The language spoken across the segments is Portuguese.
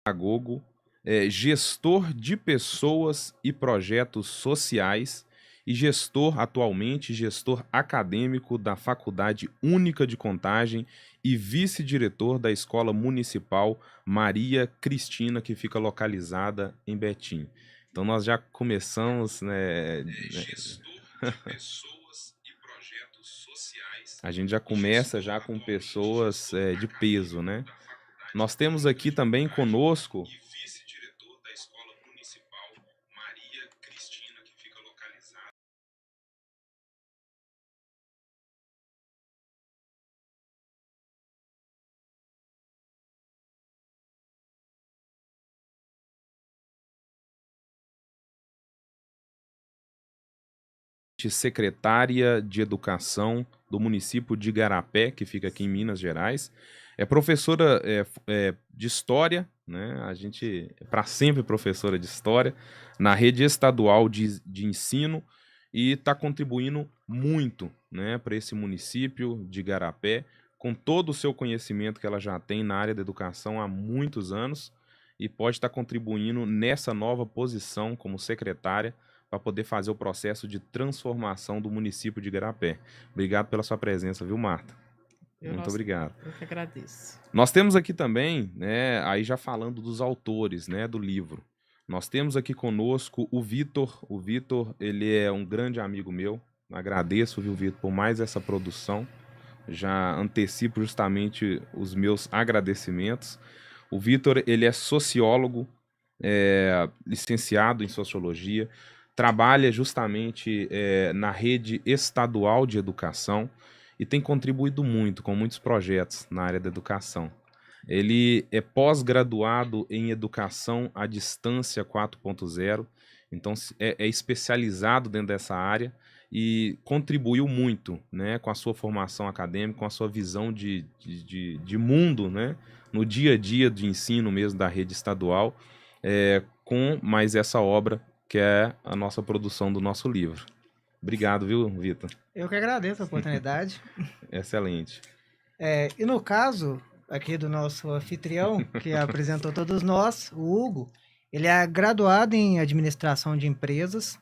pedagogo, gestor de pessoas e projetos sociais e atualmente, gestor acadêmico da Faculdade Única de Contagem e vice-diretor da Escola Municipal Maria Cristina, que fica localizada em Betim. Então nós já começamos, gestor de pessoas e projetos sociais. A gente já começa já com pessoas de peso, né? Nós temos aqui também conosco vice-diretor da Escola Municipal Maria Cristina, que fica localizada. Secretária de Educação do município de Igarapé, que fica aqui em Minas Gerais. É professora de História, né? A gente é para sempre professora de História, na rede estadual de ensino e está contribuindo muito, né, para esse município de Igarapé, com todo o seu conhecimento que ela já tem na área da educação há muitos anos e pode estar contribuindo nessa nova posição como secretária para poder fazer o processo de transformação do município de Igarapé. Obrigado pela sua presença, viu, Marta? Muito obrigado. Eu que agradeço. Nós temos aqui também, né, aí já falando dos autores, né, do livro. Nós temos aqui conosco o Vitor. O Vitor, ele é um grande amigo meu. Agradeço, viu, Vitor, por mais essa produção. Já antecipo justamente os meus agradecimentos. O Vitor, ele é sociólogo, licenciado em sociologia, trabalha justamente na rede estadual de educação e tem contribuído muito com muitos projetos na área da educação. Ele é pós-graduado em Educação à Distância 4.0, então é especializado dentro dessa área e contribuiu muito, né, com a sua formação acadêmica, com a sua visão de mundo, né, no dia a dia de ensino mesmo da rede estadual, com mais essa obra que é a nossa produção do nosso livro. Obrigado, viu, Vitor? Eu que agradeço a oportunidade. Excelente. E no caso aqui do nosso anfitrião, que apresentou todos nós, o Hugo, ele é graduado em Administração de Empresas,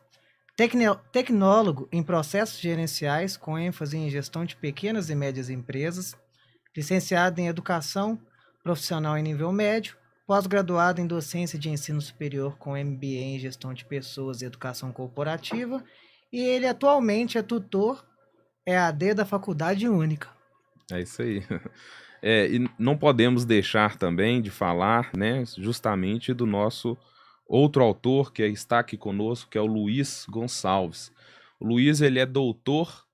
tecnólogo em Processos Gerenciais, com ênfase em Gestão de Pequenas e Médias Empresas, licenciado em Educação Profissional em Nível Médio, pós-graduado em Docência de Ensino Superior com MBA em Gestão de Pessoas e Educação Corporativa, e ele atualmente é tutor EAD da Faculdade Única. É isso aí. E não podemos deixar também de falar, né, justamente do nosso outro autor que está aqui conosco, que é o Luiz Gonçalves. O Luiz, ele é doutor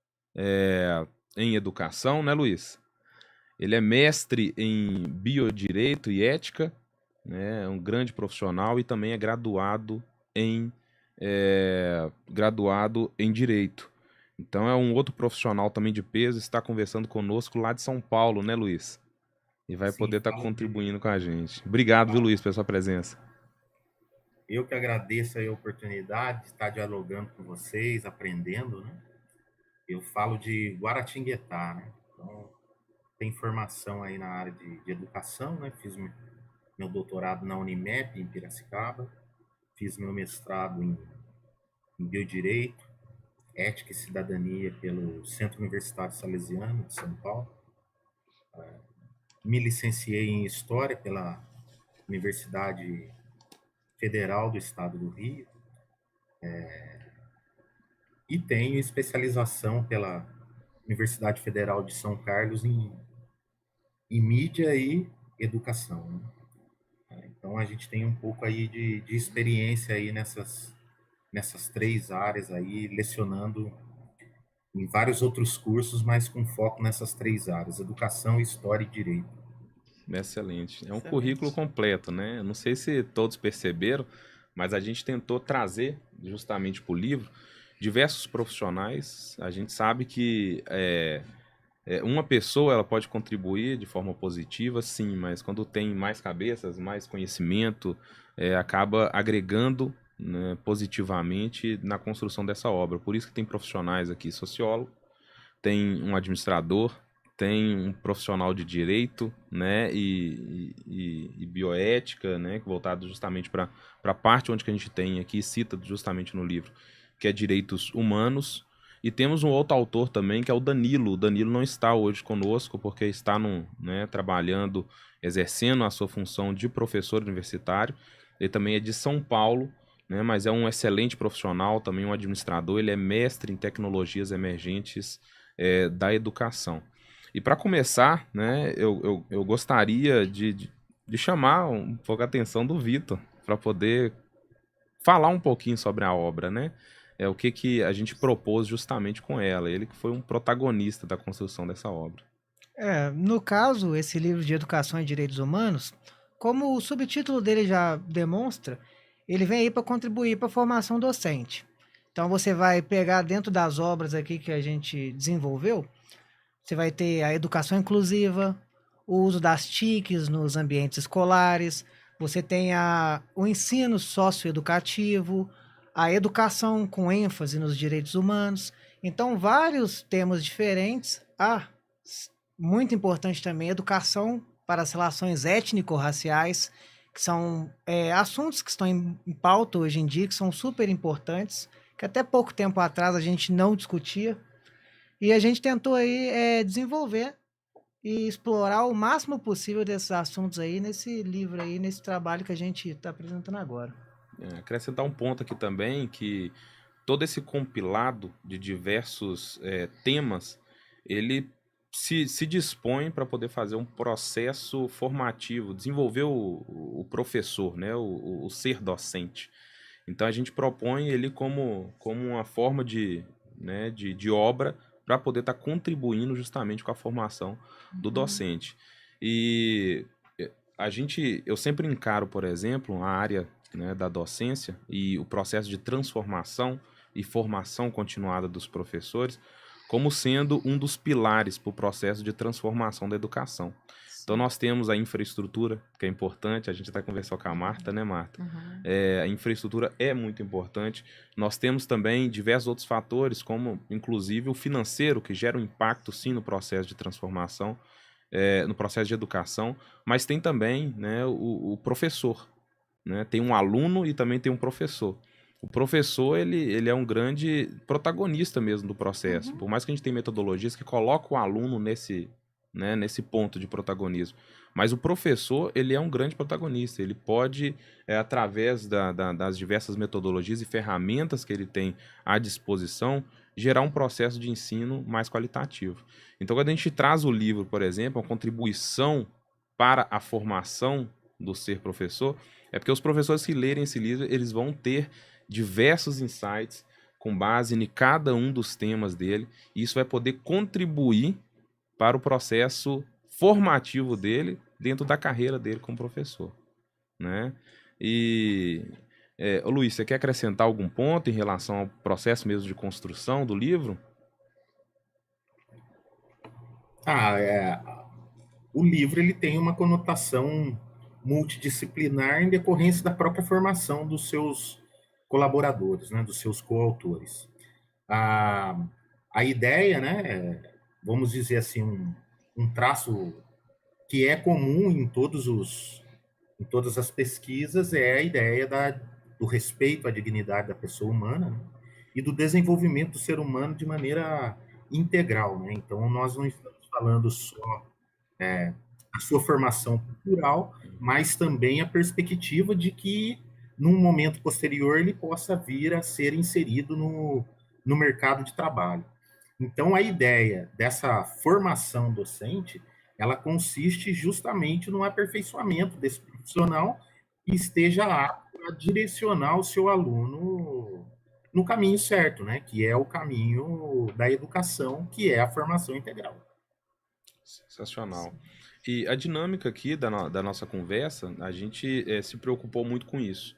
em educação, né, Luiz? Ele é mestre em biodireito e ética, né, é um grande profissional e também é graduado em direito. Então é um outro profissional também de peso, está conversando conosco lá de São Paulo, né, Luiz? E vai poder estar contribuindo com a gente. Obrigado, viu, Luiz, pela sua presença. Eu que agradeço a oportunidade de estar dialogando com vocês, aprendendo, né? Eu falo de Guaratinguetá, né? Então, tem formação aí na área de educação, né? Fiz meu doutorado na Unimep, em Piracicaba. Fiz meu mestrado em Biodireito, Ética e Cidadania pelo Centro Universitário Salesiano de São Paulo. Me licenciei em História pela Universidade Federal do Estado do Rio. E tenho especialização pela Universidade Federal de São Carlos em mídia e educação, né? Então a gente tem um pouco aí de experiência aí nessas três áreas aí, lecionando em vários outros cursos, mas com foco nessas três áreas: educação, história e direito. Excelente. É um currículo completo, né? Não sei se todos perceberam, mas a gente tentou trazer justamente para o livro diversos profissionais. A gente sabe que uma pessoa ela pode contribuir de forma positiva, sim, mas quando tem mais cabeças, mais conhecimento, acaba agregando, né, positivamente na construção dessa obra. Por isso que tem profissionais aqui, sociólogo, tem um administrador, tem um profissional de direito, né, e bioética, né, voltado justamente para a parte onde que a gente tem aqui, cita justamente no livro, que é direitos humanos. E temos um outro autor também, que é o Danilo. O Danilo não está hoje conosco, porque está trabalhando, exercendo a sua função de professor universitário. Ele também é de São Paulo, né, mas é um excelente profissional, também um administrador. Ele é mestre em tecnologias emergentes da educação. E para começar, né, eu gostaria de chamar um pouco a atenção do Vitor, para poder falar um pouquinho sobre a obra, né? O que a gente propôs justamente com ela. Ele que foi um protagonista da construção dessa obra. No caso, esse livro de Educação e Direitos Humanos, como o subtítulo dele já demonstra, ele vem aí para contribuir para a formação docente. Então você vai pegar dentro das obras aqui que a gente desenvolveu, você vai ter a educação inclusiva, o uso das TICs nos ambientes escolares, você tem o ensino socioeducativo, a educação com ênfase nos direitos humanos. Então, vários temas diferentes. Muito importante também, educação para as relações étnico-raciais, que são assuntos que estão em pauta hoje em dia, que são super importantes, que até pouco tempo atrás a gente não discutia. E a gente tentou aí desenvolver e explorar o máximo possível desses assuntos aí nesse livro aí, nesse trabalho que a gente está apresentando agora. Acrescentar um ponto aqui também, que todo esse compilado de diversos temas, ele se dispõe para poder fazer um processo formativo, desenvolver o professor, né, o ser docente. Então a gente propõe ele como uma forma de obra para poder estar contribuindo justamente com a formação do docente. E eu sempre encaro, por exemplo, a área, né, da docência e o processo de transformação e formação continuada dos professores como sendo um dos pilares para o processo de transformação da educação. Então nós temos a infraestrutura, que é importante, a gente até conversou com a Marta, né, Marta? A infraestrutura é muito importante. Nós temos também diversos outros fatores, como inclusive o financeiro, que gera um impacto sim no processo de transformação, no processo de educação, mas tem também, né, o professor, né? Tem um aluno e também tem um professor. O professor, ele é um grande protagonista mesmo do processo. Por mais que a gente tenha metodologias que colocam o aluno nesse ponto de protagonismo. Mas o professor, ele é um grande protagonista. Ele pode, através das diversas metodologias e ferramentas que ele tem à disposição, gerar um processo de ensino mais qualitativo. Então, quando a gente traz o livro, por exemplo, a contribuição para a formação do ser professor, é porque os professores que lerem esse livro, eles vão ter diversos insights com base em cada um dos temas dele, e isso vai poder contribuir para o processo formativo dele dentro da carreira dele como professor, né? E, Luiz, você quer acrescentar algum ponto em relação ao processo mesmo de construção do livro? O livro ele tem uma conotação multidisciplinar em decorrência da própria formação dos seus colaboradores, né, dos seus coautores. A ideia, né, vamos dizer assim, um traço que é comum em todas as pesquisas é a ideia do respeito à dignidade da pessoa humana, né, e do desenvolvimento do ser humano de maneira integral, né? Então, nós não estamos falando só a sua formação cultural, mas também a perspectiva de que, num momento posterior, ele possa vir a ser inserido no mercado de trabalho. Então, a ideia dessa formação docente, ela consiste justamente no aperfeiçoamento desse profissional que esteja apto a direcionar o seu aluno no caminho certo, né? Que é o caminho da educação, que é a formação integral. Sensacional. E a dinâmica aqui da nossa conversa, a gente se preocupou muito com isso.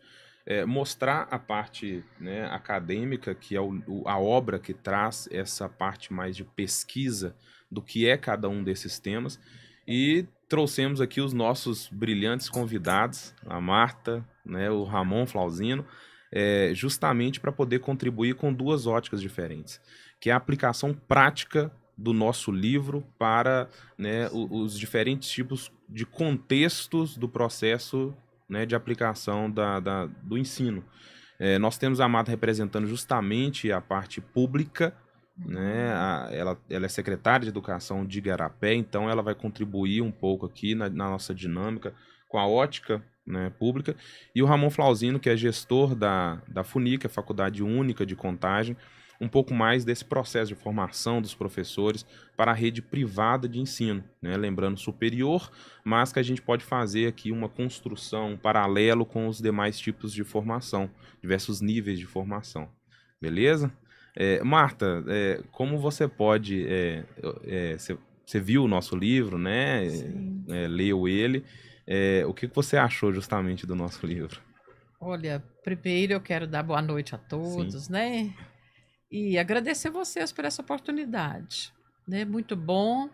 Mostrar a parte, né, acadêmica, que é a obra que traz essa parte mais de pesquisa do que é cada um desses temas, e trouxemos aqui os nossos brilhantes convidados, a Marta, né, o Ramon Flauzino, justamente para poder contribuir com duas óticas diferentes, que é a aplicação prática do nosso livro para, né, os diferentes tipos de contextos do processo, né, de aplicação do ensino. Nós temos a Marta representando justamente a parte pública, né? Ela é secretária de Educação de Igarapé, então ela vai contribuir um pouco aqui na nossa dinâmica com a ótica, né, pública. E o Ramon Flauzino, que é gestor da FUNIC, a Faculdade Única de Contagem, um pouco mais desse processo de formação dos professores para a rede privada de ensino, né? Lembrando, superior, mas que a gente pode fazer aqui uma construção, um paralelo com os demais tipos de formação, diversos níveis de formação. Beleza? Marta, como você pode... Você viu o nosso livro, né? Leu ele. O que você achou justamente do nosso livro? Olha, primeiro eu quero dar boa noite a todos, né? E agradecer vocês por essa oportunidade, né? Muito bom.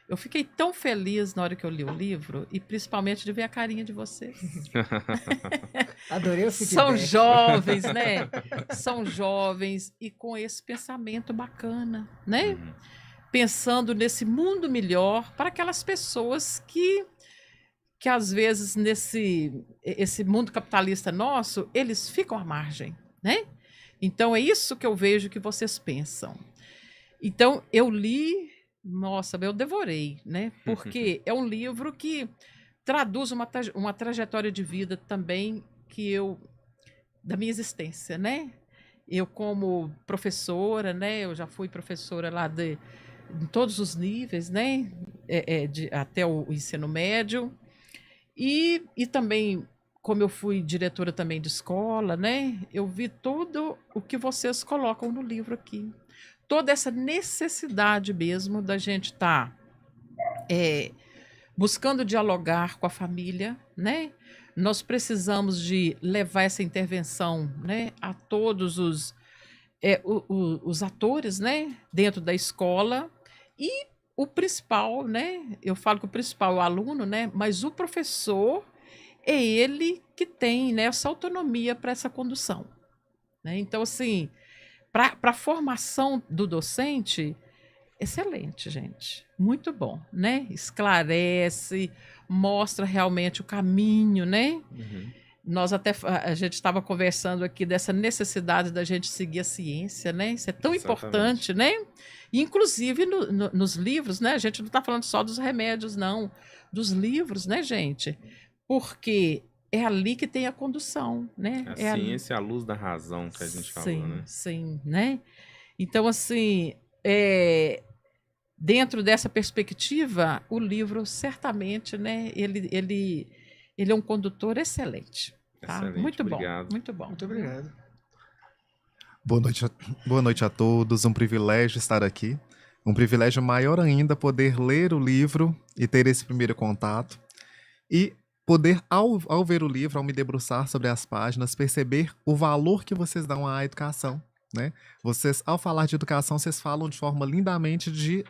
Eu fiquei tão feliz na hora que eu li o livro e principalmente de ver a carinha de vocês. Adorei o feedback. São jovens, né? São jovens e com esse pensamento bacana, né? Pensando nesse mundo melhor para aquelas pessoas que às vezes esse mundo capitalista nosso, eles ficam à margem, né? Então é isso que eu vejo que vocês pensam. Então eu li, nossa, eu devorei, né? Porque é um livro que traduz uma trajetória de vida também da minha existência, né? Eu como professora, né? Eu já fui professora lá em todos os níveis, né? Até o ensino médio. E também, como eu fui diretora também de escola, né? Eu vi tudo o que vocês colocam no livro aqui. Toda essa necessidade mesmo da gente estar buscando dialogar com a família, né? Nós precisamos de levar essa intervenção, né, a todos os atores, né, dentro da escola. E o principal, né? Eu falo que o principal é o aluno, né? Mas o professor é ele que tem, né, essa autonomia para essa condução, né? Então, assim, para a formação do docente, excelente, gente. Muito bom, né? Esclarece, mostra realmente o caminho, né? A gente estava conversando aqui dessa necessidade da gente seguir a ciência, né? Isso é tão importante, né? E, inclusive nos livros, né? A gente não está falando só dos remédios, não. Dos livros, né, gente? Porque é ali que tem a condução, né? A ciência é a luz da razão que a gente falou, né? Sim, né? Então, assim, dentro dessa perspectiva, o livro certamente, né? Ele é um condutor excelente. Tá? Excelente, muito obrigado. bom, muito bom. Muito obrigado. Boa noite a todos, um privilégio estar aqui. Um privilégio maior ainda poder ler o livro e ter esse primeiro contato. E poder, ao ver o livro, ao me debruçar sobre as páginas, perceber o valor que vocês dão à educação, né? Vocês, ao falar de educação, vocês falam de forma lindamente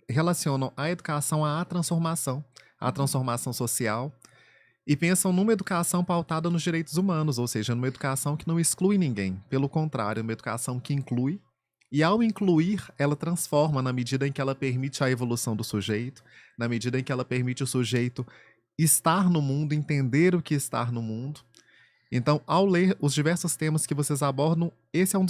relacionam a educação à transformação social, e pensam numa educação pautada nos direitos humanos, ou seja, numa educação que não exclui ninguém. Pelo contrário, uma educação que inclui, e ao incluir, ela transforma na medida em que ela permite a evolução do sujeito, na medida em que ela permite o sujeito estar no mundo, entender o que estar no mundo. Então, ao ler os diversos temas que vocês abordam, esse é um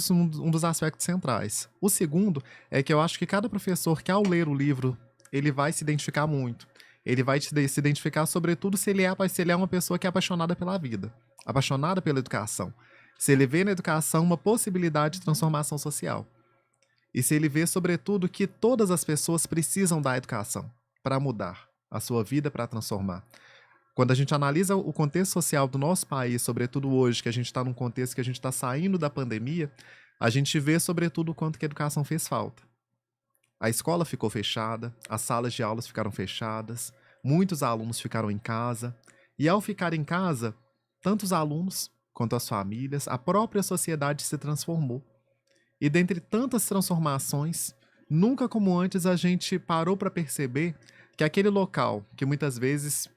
dos aspectos centrais. O segundo é que eu acho que cada professor que, ao ler o livro, ele vai se identificar muito. Ele vai se identificar, sobretudo, se ele é uma pessoa que é apaixonada pela vida, apaixonada pela educação. Se ele vê na educação uma possibilidade de transformação social. E se ele vê, sobretudo, que todas as pessoas precisam da educação para mudar a sua vida, para transformar. Quando a gente analisa o contexto social do nosso país, sobretudo hoje, que a gente está num contexto que a gente está saindo da pandemia, a gente vê, sobretudo, o quanto que a educação fez falta. A escola ficou fechada, as salas de aulas ficaram fechadas, muitos alunos ficaram em casa, e ao ficar em casa, tanto os alunos quanto as famílias, a própria sociedade se transformou. E dentre tantas transformações, nunca como antes a gente parou para perceber que aquele local, que muitas vezes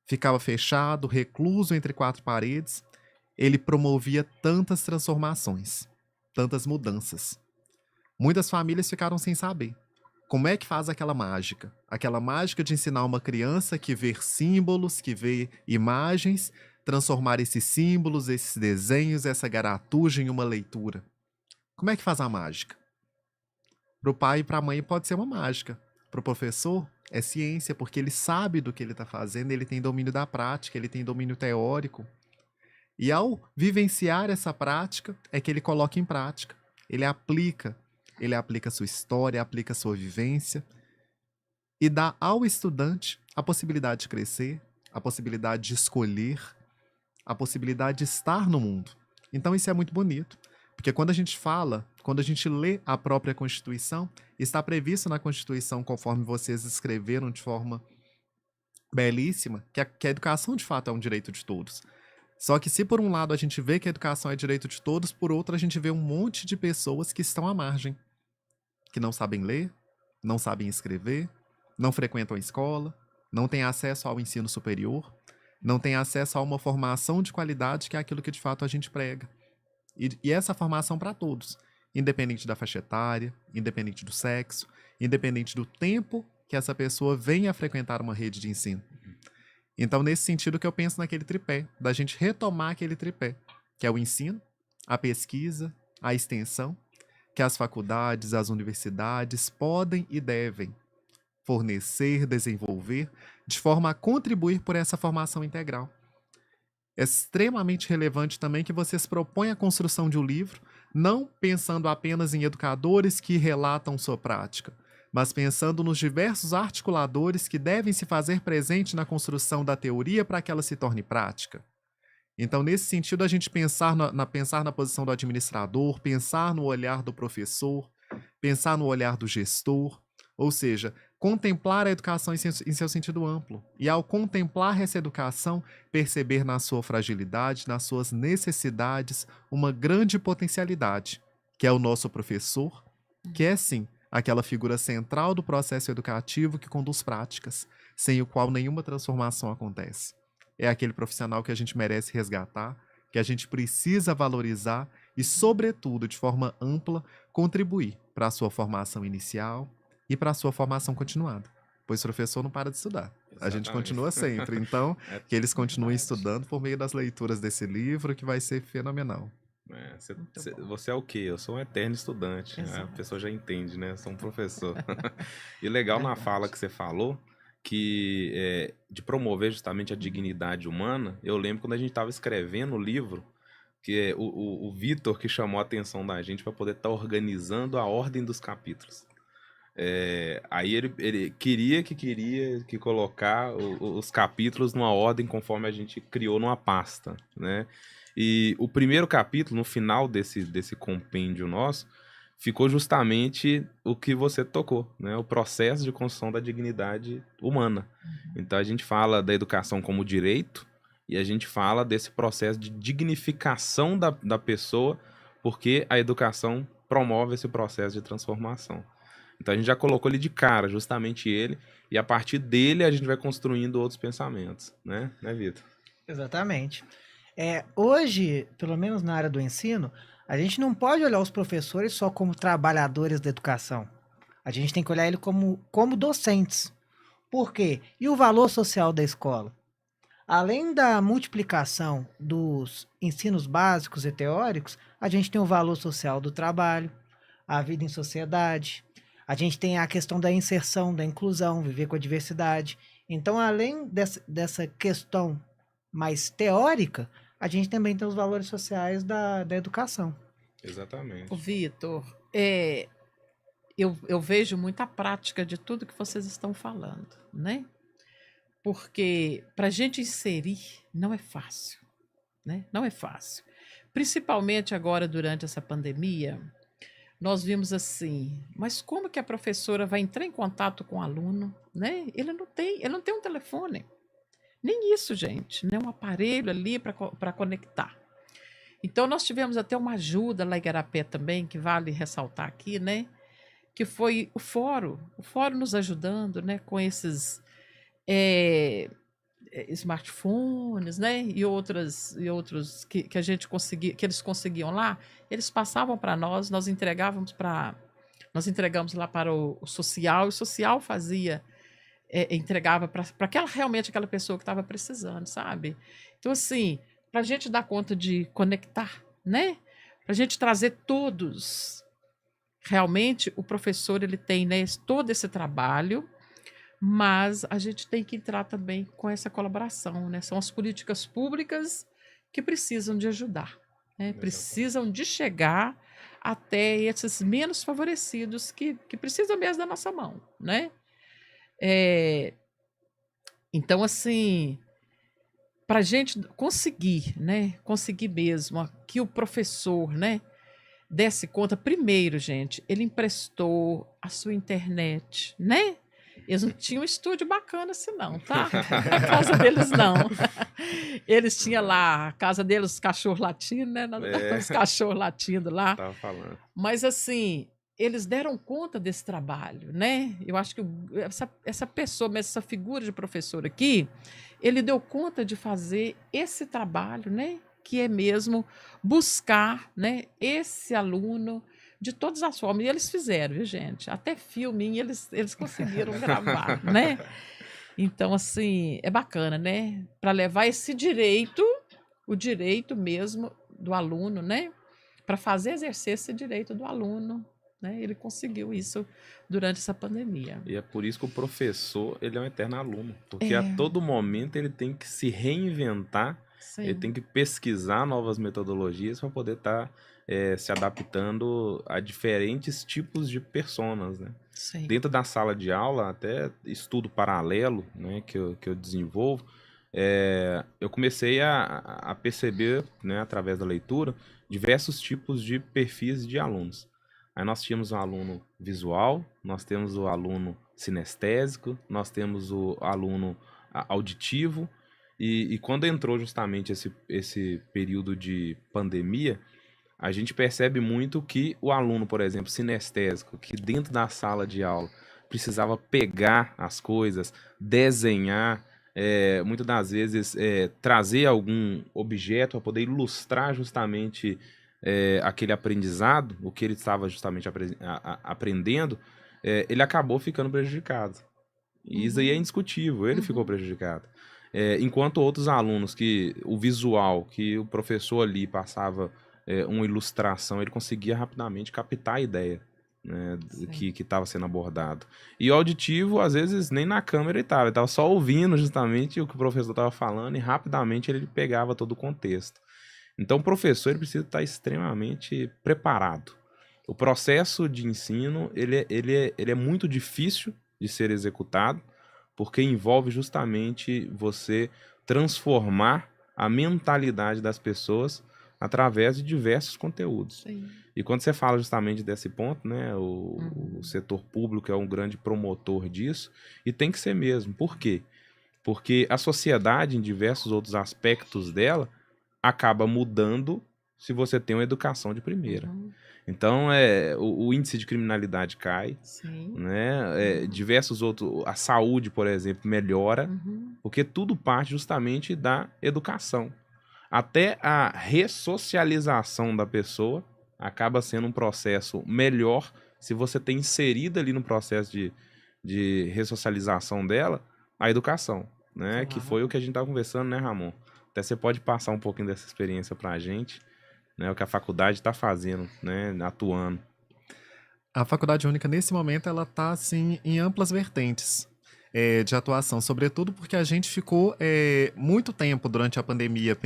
ficava fechado, recluso entre quatro paredes, ele promovia tantas transformações, tantas mudanças. Muitas famílias ficaram sem saber Como é que faz aquela mágica? Aquela mágica de ensinar uma criança que vê símbolos, que vê imagens, transformar esses símbolos, esses desenhos, essa garatuja em uma leitura. Como é que faz a mágica? Para o pai e para a mãe pode ser uma mágica. Para o professor é ciência, porque ele sabe do que ele está fazendo, ele tem domínio da prática, ele tem domínio teórico. E ao vivenciar essa prática, é que ele coloca em prática. Ele aplica a sua história, aplica a sua vivência e dá ao estudante a possibilidade de crescer, a possibilidade de escolher, a possibilidade de estar no mundo. Então isso é muito bonito, porque quando a gente lê a própria Constituição, está previsto na Constituição, conforme vocês escreveram de forma belíssima, que a educação de fato é um direito de todos. Só que se por um lado a gente vê que a educação é direito de todos, por outro a gente vê um monte de pessoas que estão à margem, que não sabem ler, não sabem escrever, não frequentam a escola, não têm acesso ao ensino superior, não têm acesso a uma formação de qualidade que é aquilo que de fato a gente prega. E essa formação para todos, independente da faixa etária, independente do sexo, independente do tempo que essa pessoa venha a frequentar uma rede de ensino. Então, nesse sentido que eu penso naquele tripé, da gente retomar aquele tripé, que é o ensino, a pesquisa, a extensão, que as faculdades, as universidades podem e devem fornecer, desenvolver, de forma a contribuir por essa formação integral. É extremamente relevante também que vocês proponham a construção de um livro, não pensando apenas em educadores que relatam sua prática, mas pensando nos diversos articuladores que devem se fazer presente na construção da teoria para que ela se torne prática. Então, nesse sentido, a gente pensar na posição do administrador, pensar no olhar do professor, pensar no olhar do gestor, ou seja, contemplar a educação em seu sentido amplo. E ao contemplar essa educação, perceber na sua fragilidade, nas suas necessidades, uma grande potencialidade, que é o nosso professor, que é, sim, aquela figura central do processo educativo que conduz práticas, sem o qual nenhuma transformação acontece. É aquele profissional que a gente merece resgatar, que a gente precisa valorizar e, sobretudo, de forma ampla, contribuir para a sua formação inicial e para a sua formação continuada. Pois o professor não para de estudar. A gente continua sempre. Então, que eles continuem estudando por meio das leituras desse livro, que vai ser fenomenal. Você é o quê? Eu sou um eterno estudante. A pessoa já entende, né? Eu sou um professor. E legal na fala que você falou, que de promover justamente a dignidade humana, eu lembro quando a gente estava escrevendo o livro, que é o Vitor que chamou a atenção da gente para poder estar organizando a ordem dos capítulos. Aí ele queria colocar os capítulos numa ordem conforme a gente criou numa pasta, né? E o primeiro capítulo, no final desse compêndio nosso, ficou justamente o que você tocou, né? O processo de construção da dignidade humana. Então a gente fala da educação como direito e a gente fala desse processo de dignificação da pessoa, porque a educação promove esse processo de transformação. Então a gente já colocou ele de cara, justamente ele, e a partir dele a gente vai construindo outros pensamentos, né, Vitor? Exatamente. Hoje, pelo menos na área do ensino, a gente não pode olhar os professores só como trabalhadores da educação. A gente tem que olhar ele como docentes. Por quê? E o valor social da escola? Além da multiplicação dos ensinos básicos e teóricos, a gente tem o valor social do trabalho, a vida em sociedade. A gente tem a questão da inserção, da inclusão, viver com a diversidade. Então, além dessa questão mais teórica, a gente também tem os valores sociais da educação. Exatamente. Vitor, eu vejo muita prática de tudo que vocês estão falando, né? Porque para a gente inserir não é fácil, né? Não é fácil. Principalmente agora, durante essa pandemia, nós vimos assim, mas como que a professora vai entrar em contato com o aluno, né? Ele não tem um telefone. Nem isso, gente, né? Um aparelho ali para conectar. Então, nós tivemos até uma ajuda lá em Igarapé também, que vale ressaltar aqui, né? Que foi o fórum nos ajudando, né? Com esses smartphones, né? E outros que eles conseguiam lá, eles passavam para nós entregávamos para Nós entregamos lá para o social, e o social fazia, entregava para realmente aquela pessoa que estava precisando, sabe? Então, assim, para a gente dar conta de conectar, né? Para a gente trazer todos. Realmente, o professor ele tem, né, todo esse trabalho, mas a gente tem que entrar também com essa colaboração, né? São as políticas públicas que precisam de ajudar, né? Precisam de chegar até esses menos favorecidos que precisam mesmo da nossa mão, né? É, então, assim, para a gente conseguir, né? Conseguir mesmo que o professor, né? Desse conta, primeiro, gente, ele emprestou a sua internet, né? Eles não tinham um estúdio bacana assim, não, tá? A casa deles, não. Eles tinham lá, a casa deles, os cachorros latindo, né? Os cachorros latindo lá. Tava falando. Mas, assim, eles deram conta desse trabalho, né? Eu acho que essa pessoa, essa figura de professor aqui, ele deu conta de fazer esse trabalho, né? Que é mesmo buscar, né, esse aluno de todas as formas. E eles fizeram, viu, gente? Até filminho eles conseguiram gravar, né? Então, assim, é bacana, né? Para levar esse direito, o direito mesmo do aluno, né? Para fazer exercer esse direito do aluno, né? Ele conseguiu isso durante essa pandemia. E é por isso que o professor, ele é um eterno aluno. Porque a todo momento ele tem que se reinventar. Sim. Ele tem que pesquisar novas metodologias para poder estar se adaptando a diferentes tipos de personas, né? Sim. Dentro da sala de aula, até estudo paralelo, né, que eu desenvolvo, eu comecei a perceber, né, através da leitura, diversos tipos de perfis de alunos. Aí nós tínhamos o aluno visual, nós temos o aluno sinestésico, nós temos o aluno auditivo, e quando entrou justamente esse período de pandemia, a gente percebe muito que o aluno, por exemplo, sinestésico, que dentro da sala de aula precisava pegar as coisas, desenhar, muitas das vezes trazer algum objeto para poder ilustrar justamente aquele aprendizado, o que ele estava justamente aprendendo, ele acabou ficando prejudicado. E isso aí é indiscutível, ele ficou prejudicado. Enquanto outros alunos que o visual, que o professor ali passava uma ilustração, ele conseguia rapidamente captar a ideia, né, que estava sendo abordado. E o auditivo, às vezes, nem na câmera ele estava só ouvindo justamente o que o professor estava falando e rapidamente ele pegava todo o contexto. Então o professor ele precisa estar extremamente preparado. O processo de ensino ele é muito difícil de ser executado, porque envolve justamente você transformar a mentalidade das pessoas através de diversos conteúdos. Sim. E quando você fala justamente desse ponto, né, o setor público é um grande promotor disso, e tem que ser mesmo. Por quê? Porque a sociedade, em diversos outros aspectos dela, acaba mudando se você tem uma educação de primeira. Então, o índice de criminalidade cai, Sim. né? Diversos outros, a saúde, por exemplo, melhora, porque tudo parte justamente da educação. Até a ressocialização da pessoa acaba sendo um processo melhor se você tem inserido ali no processo de ressocialização dela a educação, né? Claro. Que foi o que a gente estava conversando, né, Ramon? Até você pode passar um pouquinho dessa experiência para a gente, né? O que a faculdade está fazendo, né? Atuando. A Faculdade Única, nesse momento, ela está assim, em amplas vertentes de atuação, sobretudo porque a gente ficou muito tempo durante a pandemia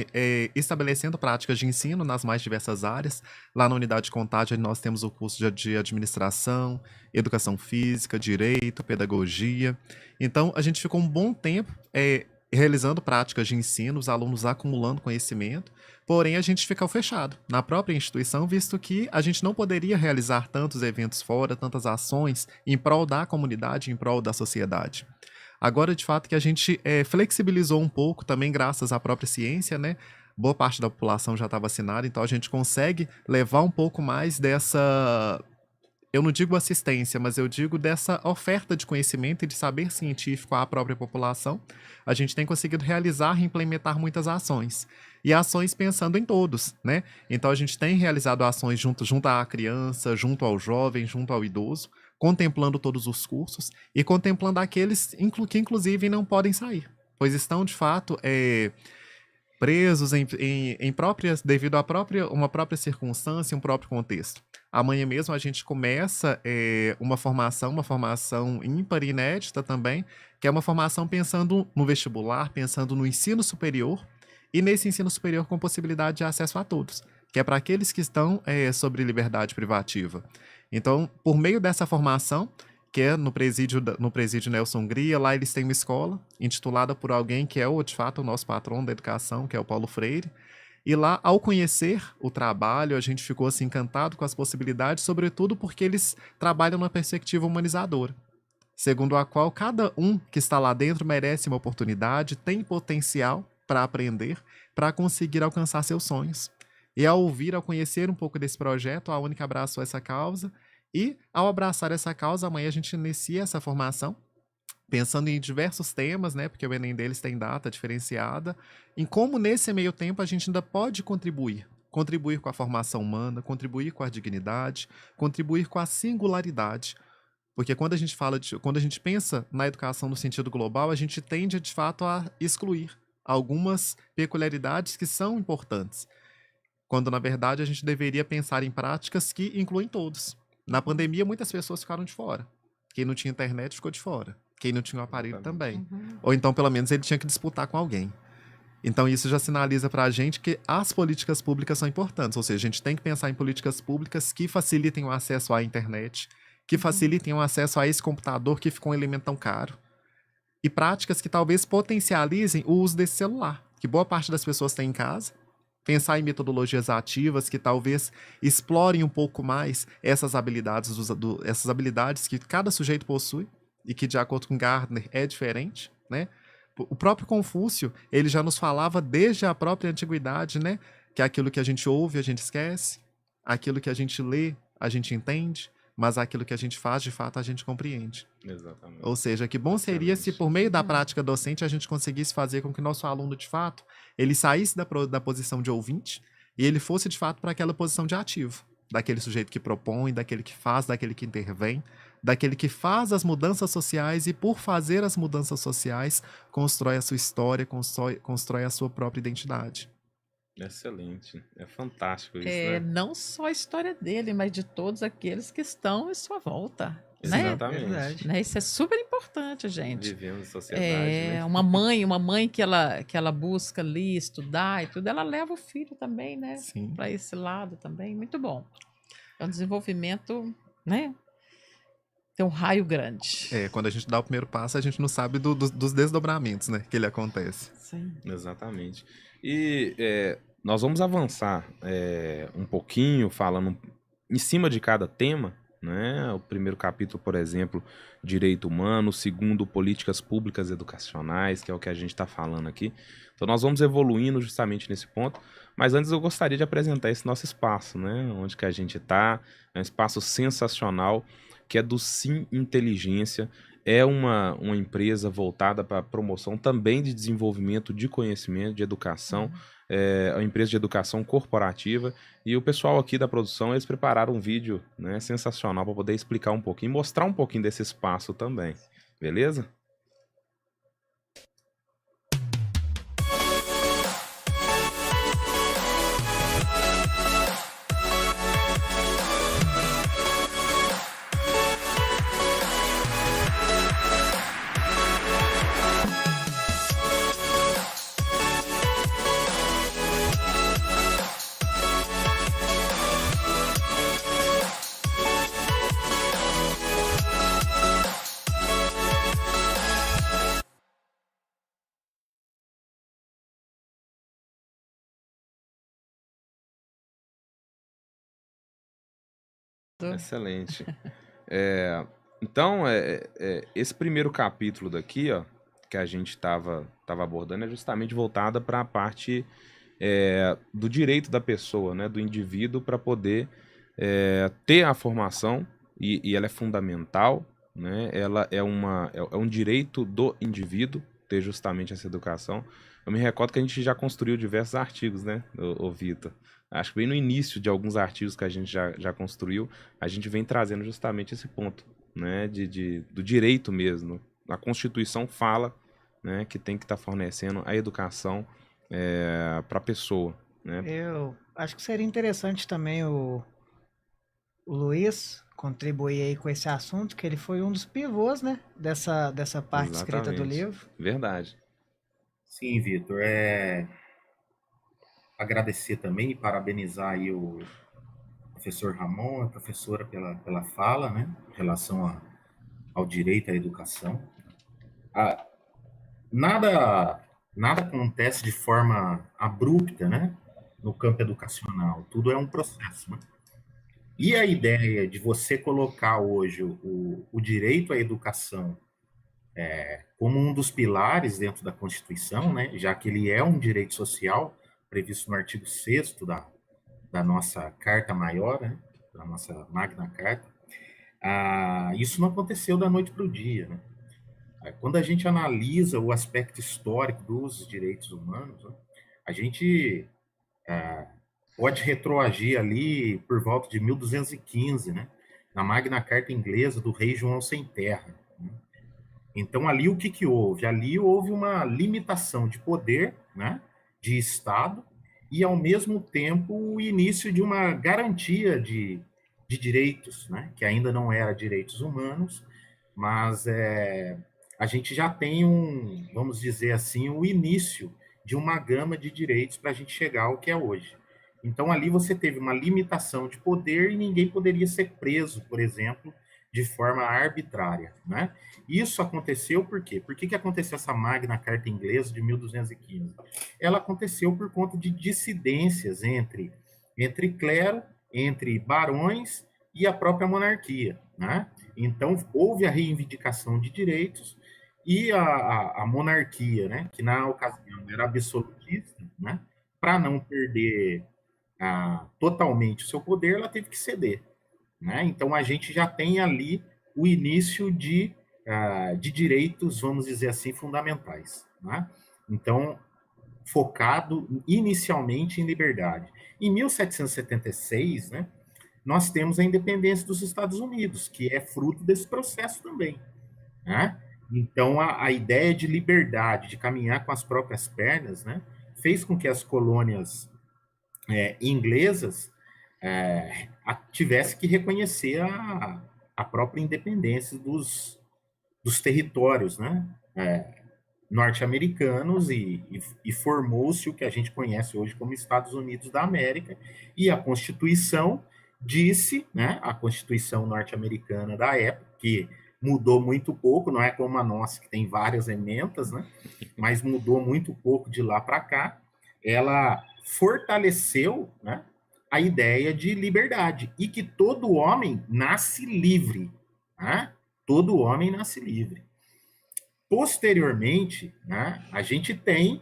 estabelecendo práticas de ensino nas mais diversas áreas. Lá na unidade de contágio nós temos o curso de administração, educação física, direito, pedagogia. Então a gente ficou um bom tempo realizando práticas de ensino, os alunos acumulando conhecimento, porém a gente ficou fechado na própria instituição, visto que a gente não poderia realizar tantos eventos fora, tantas ações em prol da comunidade, em prol da sociedade. Agora, de fato, que a gente flexibilizou um pouco, também graças à própria ciência, né? Boa parte da população já está vacinada, então a gente consegue levar um pouco mais eu não digo assistência, mas eu digo dessa oferta de conhecimento e de saber científico à própria população, a gente tem conseguido realizar e implementar muitas ações. E ações pensando em todos, né? Então a gente tem realizado ações junto à criança, junto ao jovem, junto ao idoso, contemplando todos os cursos e contemplando aqueles que inclusive não podem sair, pois estão de fato presos devido a uma própria circunstância, um próprio contexto. Amanhã mesmo a gente começa uma formação ímpar e inédita também, que é uma formação pensando no vestibular, pensando no ensino superior, e nesse ensino superior com possibilidade de acesso a todos, que é para aqueles que estão sobre liberdade privativa. Então, por meio dessa formação, que é no presídio Nelson Hungria, lá eles têm uma escola intitulada por alguém que é, de fato, o nosso patrono da educação, que é o Paulo Freire. E lá, ao conhecer o trabalho, a gente ficou assim, encantado com as possibilidades, sobretudo porque eles trabalham numa perspectiva humanizadora, segundo a qual cada um que está lá dentro merece uma oportunidade, tem potencial para aprender, para conseguir alcançar seus sonhos. E ao conhecer um pouco desse projeto, a Única abraçou essa causa. E, ao abraçar essa causa, amanhã a gente inicia essa formação, pensando em diversos temas, né? Porque o Enem deles tem data diferenciada, em como nesse meio tempo a gente ainda pode contribuir com a formação humana, contribuir com a dignidade, contribuir com a singularidade. Porque quando a gente pensa na educação no sentido global, a gente tende, de fato, a excluir algumas peculiaridades que são importantes, quando, na verdade, a gente deveria pensar em práticas que incluem todos. Na pandemia, muitas pessoas ficaram de fora. Quem não tinha internet ficou de fora. Quem não tinha o aparelho também. Ou então, pelo menos, ele tinha que disputar com alguém. Então, isso já sinaliza para a gente que as políticas públicas são importantes. Ou seja, a gente tem que pensar em políticas públicas que facilitem o acesso à internet, que facilitem o acesso a esse computador que ficou um elemento tão caro. E práticas que talvez potencializem o uso desse celular, que boa parte das pessoas tem em casa. Pensar em metodologias ativas que talvez explorem um pouco mais essas habilidades que cada sujeito possui e que, de acordo com Gardner, é diferente, né? O próprio Confúcio, ele já nos falava desde a própria antiguidade, né? Que aquilo que a gente ouve, a gente esquece, aquilo que a gente lê, a gente entende, mas aquilo que a gente faz, de fato, a gente compreende. Exatamente. Ou seja, que bom seria se, por meio da prática docente, a gente conseguisse fazer com que o nosso aluno, de fato, ele saísse da posição de ouvinte e ele fosse, de fato, para aquela posição de ativo. Daquele sujeito que propõe, daquele que faz, daquele que intervém, daquele que faz as mudanças sociais e, por fazer as mudanças sociais, constrói a sua história, constrói a sua própria identidade. Excelente. É fantástico isso, né? Não só a história dele, mas de todos aqueles que estão em sua volta. Né? Exatamente. Né? Isso é super importante, gente. Vivendo em sociedade, né? Uma mãe que ela busca ali estudar e tudo, ela leva o filho também, né? Para esse lado também. Muito bom. É um desenvolvimento, né? Tem um raio grande. Quando a gente dá o primeiro passo, a gente não sabe dos desdobramentos, né? Que ele acontece. Sim. Exatamente. E nós vamos avançar um pouquinho, falando em cima de cada tema, né? O primeiro capítulo, por exemplo, direito humano, o segundo, políticas públicas educacionais, que é o que a gente está falando aqui. Então nós vamos evoluindo justamente nesse ponto, mas antes eu gostaria de apresentar esse nosso espaço, né? Onde que a gente está, é um espaço sensacional, que é do Sim Inteligência. É uma empresa voltada para a promoção também de desenvolvimento de conhecimento, de educação, uma empresa de educação corporativa. E o pessoal aqui da produção, eles prepararam um vídeo, né, sensacional para poder explicar um pouquinho, mostrar um pouquinho desse espaço também. Beleza? Excelente. Então, esse primeiro capítulo daqui, ó, que a gente estava abordando, é justamente voltada para a parte do direito da pessoa, né, do indivíduo, para poder ter a formação, e ela é fundamental, né? Ela é um direito do indivíduo ter justamente essa educação. Eu me recordo que a gente já construiu diversos artigos, né, ô Vitor? Acho que bem no início de alguns artigos que a gente já construiu, a gente vem trazendo justamente esse ponto, né, do direito mesmo. A Constituição fala, né, que tem que estar fornecendo a educação para a pessoa, né? Eu acho que seria interessante também o Luiz contribuir aí com esse assunto, que ele foi um dos pivôs, né, dessa parte escrita do Exatamente. livro. Verdade. Sim, Vitor, agradecer também e parabenizar aí o professor Ramon, a professora pela fala, né, em relação ao direito à educação. Ah, nada, nada acontece de forma abrupta, né, no campo educacional. Tudo é um processo, né? E a ideia de você colocar hoje o direito à educação como um dos pilares dentro da Constituição, né, já que ele é um direito social previsto no artigo 6º da nossa Carta Maior, né, da nossa Magna Carta, isso não aconteceu da noite para o dia. Né? Quando a gente analisa o aspecto histórico dos direitos humanos, né, a gente pode retroagir ali por volta de 1215, né, na Magna Carta inglesa do rei João Sem Terra. Né? Então, ali o que houve? Ali houve uma limitação de poder, né, de Estado, e, ao mesmo tempo, o início de uma garantia de direitos, né, que ainda não era direitos humanos, mas a gente já tem vamos dizer assim, o início de uma gama de direitos para a gente chegar ao que é hoje. Então, ali você teve uma limitação de poder e ninguém poderia ser preso, por exemplo, de forma arbitrária, né? Isso aconteceu por quê? Por que aconteceu essa Magna Carta inglesa de 1215? Ela aconteceu por conta de dissidências entre clero, entre barões e a própria monarquia, né? Então, houve a reivindicação de direitos e a monarquia, né, que na ocasião era absolutista, né, para não perder totalmente o seu poder, ela teve que ceder. Né? Então, a gente já tem ali o início de direitos, vamos dizer assim, fundamentais. Né? Então, focado inicialmente em liberdade. Em 1776, né, nós temos a independência dos Estados Unidos, que é fruto desse processo também. Né? Então, a ideia de liberdade, de caminhar com as próprias pernas, né, fez com que as colônias inglesas tivesse que reconhecer a própria independência dos territórios, né, norte-americanos e formou-se o que a gente conhece hoje como Estados Unidos da América, e a Constituição disse, né, a Constituição norte-americana da época, que mudou muito pouco, não é como a nossa, que tem várias emendas, né, mas mudou muito pouco de lá para cá, ela fortaleceu, né, a ideia de liberdade, e que todo homem nasce livre, né? Todo homem nasce livre. Posteriormente, né, a gente tem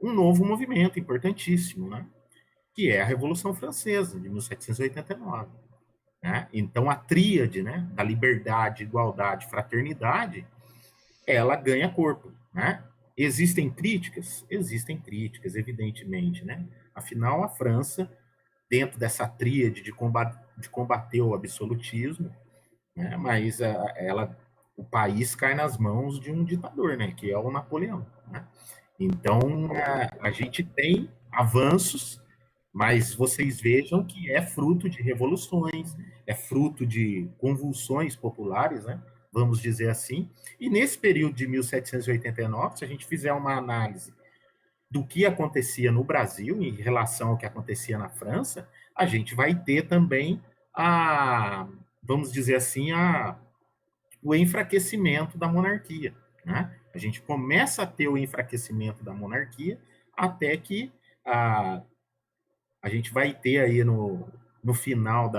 um novo movimento importantíssimo, né, que é a Revolução Francesa, de 1789. Né? Então, a tríade, né, da liberdade, igualdade, fraternidade, ela ganha corpo. Né? Existem críticas, evidentemente. Né? Afinal, a França, dentro dessa tríade de combater o absolutismo, né, mas o país cai nas mãos de um ditador, né, que é o Napoleão. Né? Então, a gente tem avanços, mas vocês vejam que é fruto de revoluções, é fruto de convulsões populares, né, vamos dizer assim. E nesse período de 1789, se a gente fizer uma análise do que acontecia no Brasil em relação ao que acontecia na França, a gente vai ter também vamos dizer assim, o enfraquecimento da monarquia. Né? A gente começa a ter o enfraquecimento da monarquia até que a gente vai ter aí no final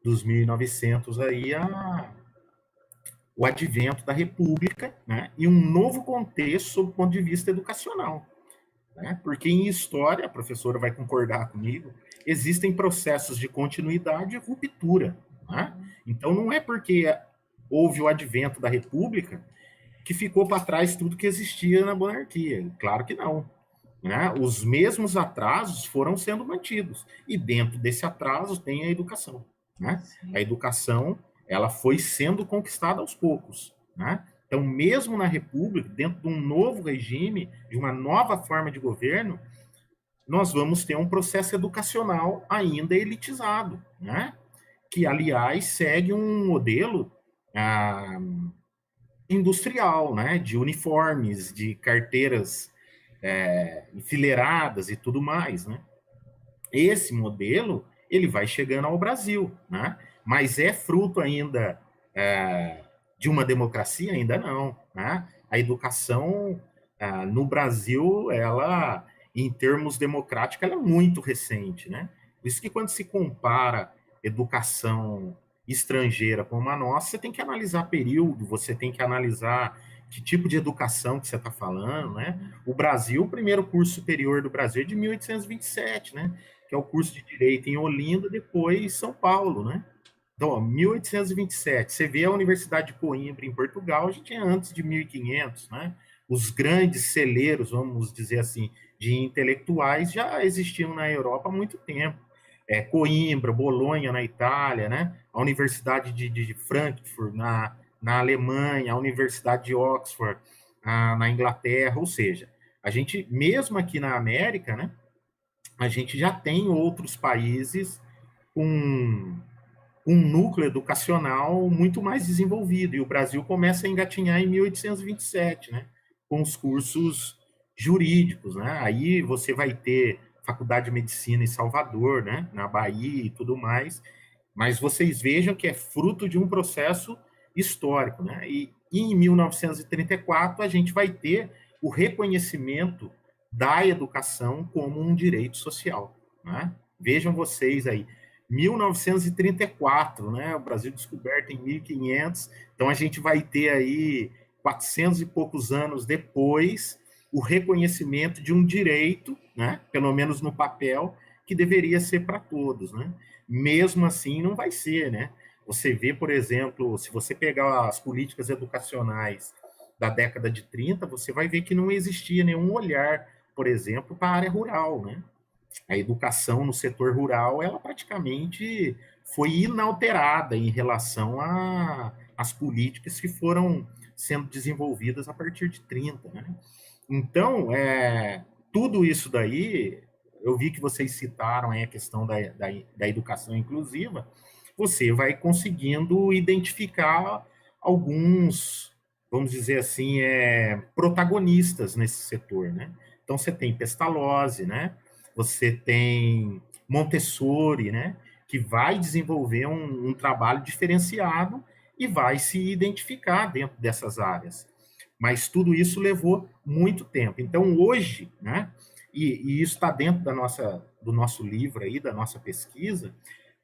dos 1900 aí o advento da República, né? E um novo contexto sob o ponto de vista educacional. Né? Porque em história, a professora vai concordar comigo, existem processos de continuidade e ruptura. né? Então, não é porque houve o advento da República que ficou para trás tudo que existia na monarquia. Claro que não, né? Os mesmos atrasos foram sendo mantidos. E dentro desse atraso tem a educação, né? A educação, ela foi sendo conquistada aos poucos, né? Então, mesmo na República, dentro de um novo regime, de uma nova forma de governo, nós vamos ter um processo educacional ainda elitizado, né? Que, aliás, segue um modelo ah, industrial, né? De uniformes, de carteiras enfileiradas e tudo mais, né? Esse modelo, ele vai chegando ao Brasil, né? Mas é fruto ainda de uma democracia? Ainda não, né? A educação no Brasil, ela, em termos democráticos, ela é muito recente, né? Por isso que quando se compara educação estrangeira com a nossa, você tem que analisar período, você tem que analisar que tipo de educação que você está falando, né? O Brasil, o primeiro curso superior do Brasil é de 1827, né? Que é o curso de Direito em Olinda, depois São Paulo, né? Então, ó, 1827, você vê a Universidade de Coimbra, em Portugal, já tinha antes de 1500, né? Os grandes celeiros, vamos dizer assim, de intelectuais já existiam na Europa há muito tempo. Coimbra, Bolonha, na Itália, né? A Universidade de Frankfurt, na Alemanha, a Universidade de Oxford, na Inglaterra, ou seja, a gente, mesmo aqui na América, né? A gente já tem outros países com um núcleo educacional muito mais desenvolvido. E o Brasil começa a engatinhar em 1827, né? Com os cursos jurídicos, né? Aí você vai ter Faculdade de Medicina em Salvador, né? Na Bahia e tudo mais. Mas vocês vejam que é fruto de um processo histórico, né? E em 1934 a gente vai ter o reconhecimento da educação como um direito social, né? Vejam vocês aí, 1934, né? O Brasil descoberto em 1500, então a gente vai ter aí 400 e poucos anos depois o reconhecimento de um direito, né? Pelo menos no papel, que deveria ser para todos, né? Mesmo assim, não vai ser, né? Você vê, por exemplo, se você pegar as políticas educacionais da década de 30, você vai ver que não existia nenhum olhar, por exemplo, para a área rural, né? A educação no setor rural, ela praticamente foi inalterada em relação às políticas que foram sendo desenvolvidas a partir de 30, né? Então, tudo isso daí, eu vi que vocês citaram aí a questão da educação inclusiva, você vai conseguindo identificar alguns, vamos dizer assim, protagonistas nesse setor, né? Então, você tem Pestalozzi, né? Você tem Montessori, né? Que vai desenvolver um trabalho diferenciado e vai se identificar dentro dessas áreas. Mas tudo isso levou muito tempo. Então, hoje, né? E isso está dentro do nosso livro aí, da nossa pesquisa,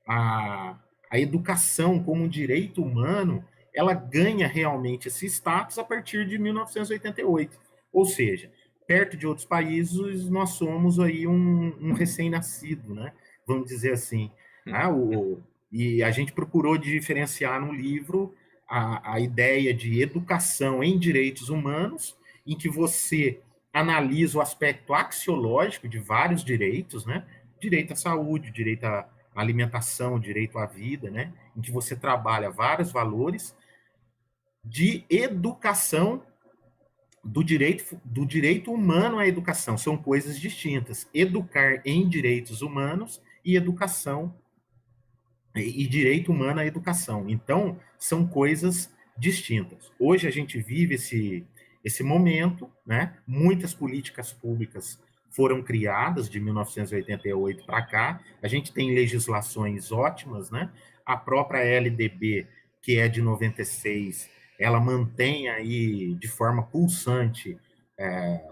a educação como um direito humano, ela ganha realmente esse status a partir de 1988. Ou seja, perto de outros países, nós somos aí um recém-nascido, né? Vamos dizer assim. Né? E a gente procurou diferenciar no livro a ideia de educação em direitos humanos, em que você analisa o aspecto axiológico de vários direitos, né? Direito à saúde, direito à alimentação, direito à vida, né? Em que você trabalha vários valores de educação do direito humano à educação. São coisas distintas. Educar em direitos humanos e educação e direito humano à educação. Então, são coisas distintas. Hoje a gente vive esse momento, né? Muitas políticas públicas foram criadas de 1988 para cá. A gente tem legislações ótimas, né? A própria LDB, que é de 96, ela mantém aí de forma pulsante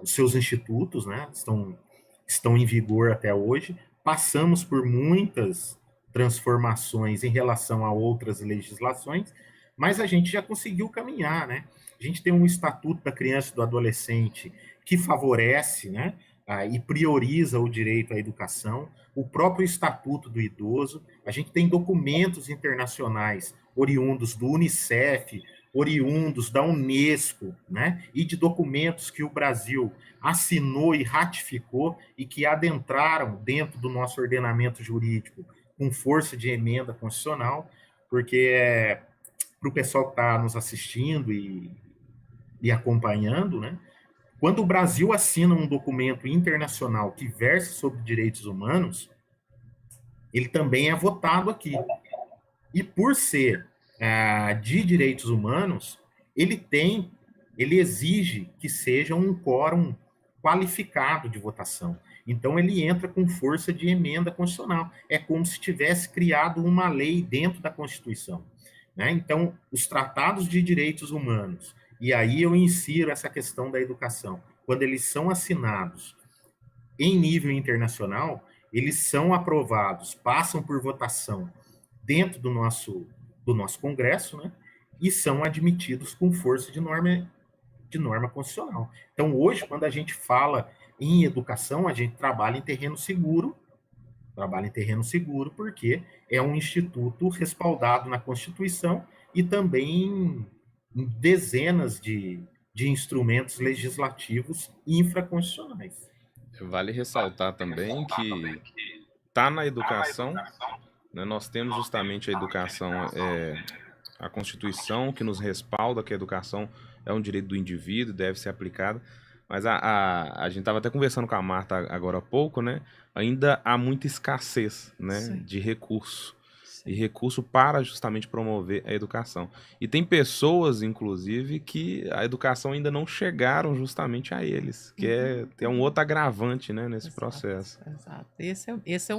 os seus institutos, né? Estão em vigor até hoje. Passamos por muitas transformações em relação a outras legislações, mas a gente já conseguiu caminhar, né? A gente tem um Estatuto da Criança e do Adolescente que favorece, né, e prioriza o direito à educação, o próprio Estatuto do Idoso, a gente tem documentos internacionais oriundos do Unicef, oriundos da Unesco, né? E de documentos que o Brasil assinou e ratificou e que adentraram dentro do nosso ordenamento jurídico com força de emenda constitucional, porque para o pessoal que está nos assistindo e acompanhando, né? Quando o Brasil assina um documento internacional que versa sobre direitos humanos, ele também é votado aqui. E por ser de direitos humanos, ele exige que seja um quórum qualificado de votação. Então, ele entra com força de emenda constitucional. É como se tivesse criado uma lei dentro da Constituição, né? Então, os tratados de direitos humanos, e aí eu insiro essa questão da educação, quando eles são assinados em nível internacional, eles são aprovados, passam por votação dentro do nosso Congresso, né? E são admitidos com força de norma constitucional. Então, hoje, quando a gente fala em educação, a gente trabalha em terreno seguro, porque é um instituto respaldado na Constituição e também em dezenas de instrumentos legislativos infraconstitucionais. Vale ressaltar também que está na educação, né, nós temos justamente a educação, a Constituição que nos respalda que a educação é um direito do indivíduo, deve ser aplicada, mas a gente estava até conversando com a Marta agora há pouco, né? Ainda há muita escassez, né, de recurso. E recurso para justamente promover a educação. E tem pessoas, inclusive, que a educação ainda não chegaram justamente a eles, que é um outro agravante, né, nesse processo. Exato. Esse é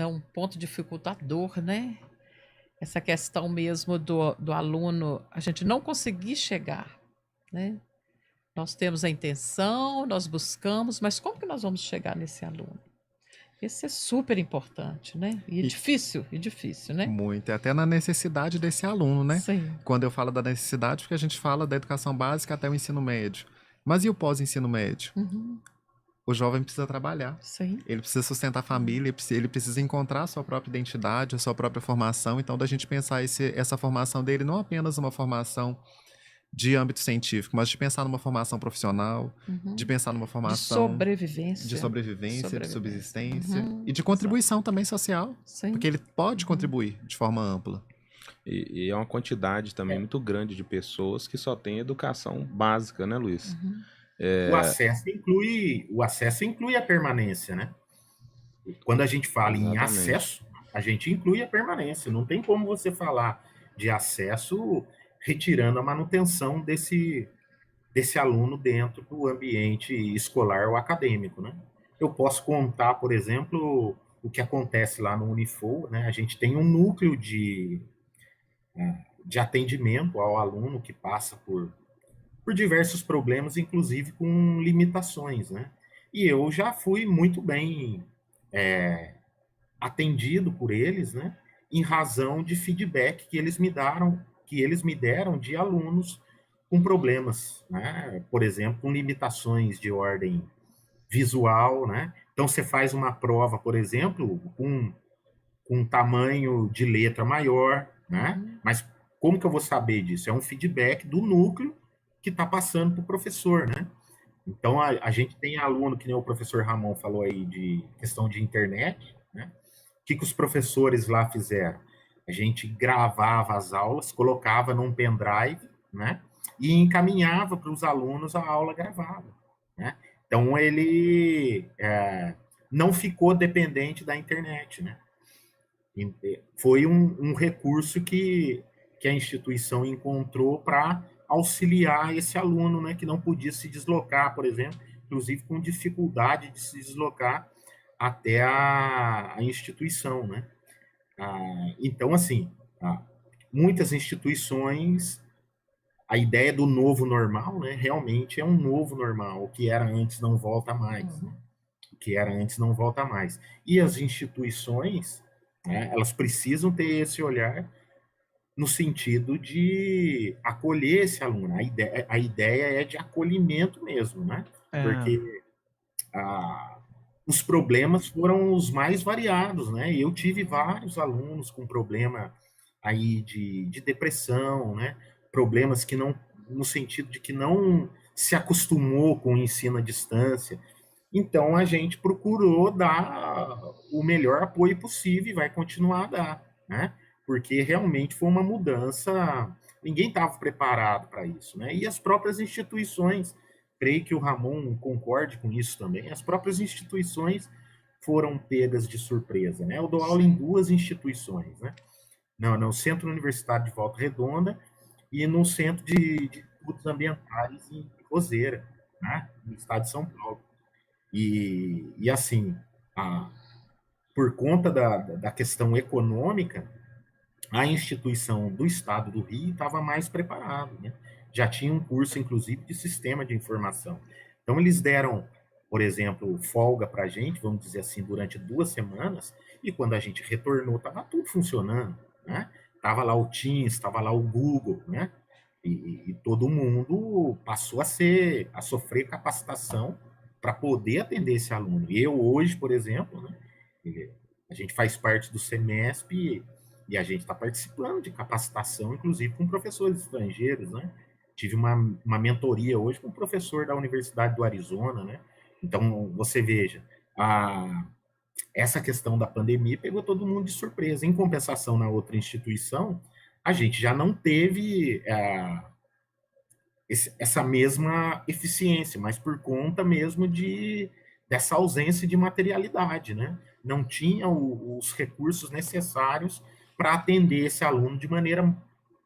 um ponto dificultador, né? Essa questão mesmo do aluno, a gente não conseguir chegar, né? Nós temos a intenção, nós buscamos, mas como que nós vamos chegar nesse aluno? Esse é super importante, né? E difícil, né? Muito, até na necessidade desse aluno, né? Sim. Quando eu falo da necessidade, porque a gente fala da educação básica até o ensino médio. Mas e o pós-ensino médio? O jovem precisa trabalhar. Sim. Ele precisa sustentar a família, ele precisa encontrar a sua própria identidade, a sua própria formação. Então, da gente pensar essa formação dele não apenas uma formação de âmbito científico, mas de pensar numa formação profissional, de pensar numa formação de sobrevivência, de subsistência e de contribuição também social, porque ele pode contribuir de forma ampla. E é uma quantidade também muito grande de pessoas que só têm educação básica, né, Luiz? O acesso inclui a permanência, né? Quando a gente fala em acesso, a gente inclui a permanência. Não tem como você falar de acesso retirando a manutenção desse aluno dentro do ambiente escolar ou acadêmico, né? Eu posso contar, por exemplo, o que acontece lá no Unifor, né? A gente tem um núcleo de atendimento ao aluno que passa por diversos problemas, inclusive com limitações, né? E eu já fui muito bem atendido por eles, né? Em razão de feedback que eles me deram de alunos com problemas, né? Por exemplo, com limitações de ordem visual, né? Então, você faz uma prova, por exemplo, com um tamanho de letra maior, né? Mas como que eu vou saber disso? É um feedback do núcleo que está passando para o professor, né? Então, a gente tem aluno, que nem o professor Ramon falou aí, de questão de internet, né? O que os professores lá fizeram? A gente gravava as aulas, colocava num pendrive, né? E encaminhava para os alunos a aula gravada, né? Então, ele não ficou dependente da internet, né? Foi um recurso que a instituição encontrou para auxiliar esse aluno, né, que não podia se deslocar, por exemplo, inclusive com dificuldade de se deslocar até a instituição, né? Então, assim, muitas instituições, a ideia do novo normal, né, realmente é um novo normal. O que era antes não volta mais, né? O que era antes não volta mais. E as instituições, né, elas precisam ter esse olhar no sentido de acolher esse aluno. A ideia é de acolhimento mesmo, né? Porque os problemas foram os mais variados, né? Eu tive vários alunos com problema aí de depressão, né? Problemas que não, no sentido de que não se acostumou com o ensino à distância. Então, a gente procurou dar o melhor apoio possível e vai continuar a dar, né? Porque realmente foi uma mudança, ninguém estava preparado para isso, né? E as próprias instituições, creio que o Ramon concorde com isso também, as próprias instituições foram pegas de surpresa, né? Eu dou aula em duas instituições, né? No Centro Universitário de Volta Redonda e no Centro de Estudos Ambientais em Roseira, né? No estado de São Paulo. E assim, por conta da questão econômica, a instituição do estado do Rio estava mais preparada, né? Já tinha um curso, inclusive, de sistema de informação. Então, eles deram, por exemplo, folga para a gente, vamos dizer assim, durante 2 semanas, e quando a gente retornou, estava tudo funcionando, né? Estava lá o Teams, estava lá o Google, né? E todo mundo passou a sofrer capacitação para poder atender esse aluno. E eu hoje, por exemplo, né, a gente faz parte do Semesp e a gente está participando de capacitação, inclusive com professores estrangeiros, né? Tive uma mentoria hoje com um professor da Universidade do Arizona, né? Então, você veja, essa questão da pandemia pegou todo mundo de surpresa. Em compensação, na outra instituição, a gente já não teve essa mesma eficiência, mas por conta mesmo dessa ausência de materialidade, né? Não tinha os recursos necessários para atender esse aluno de maneira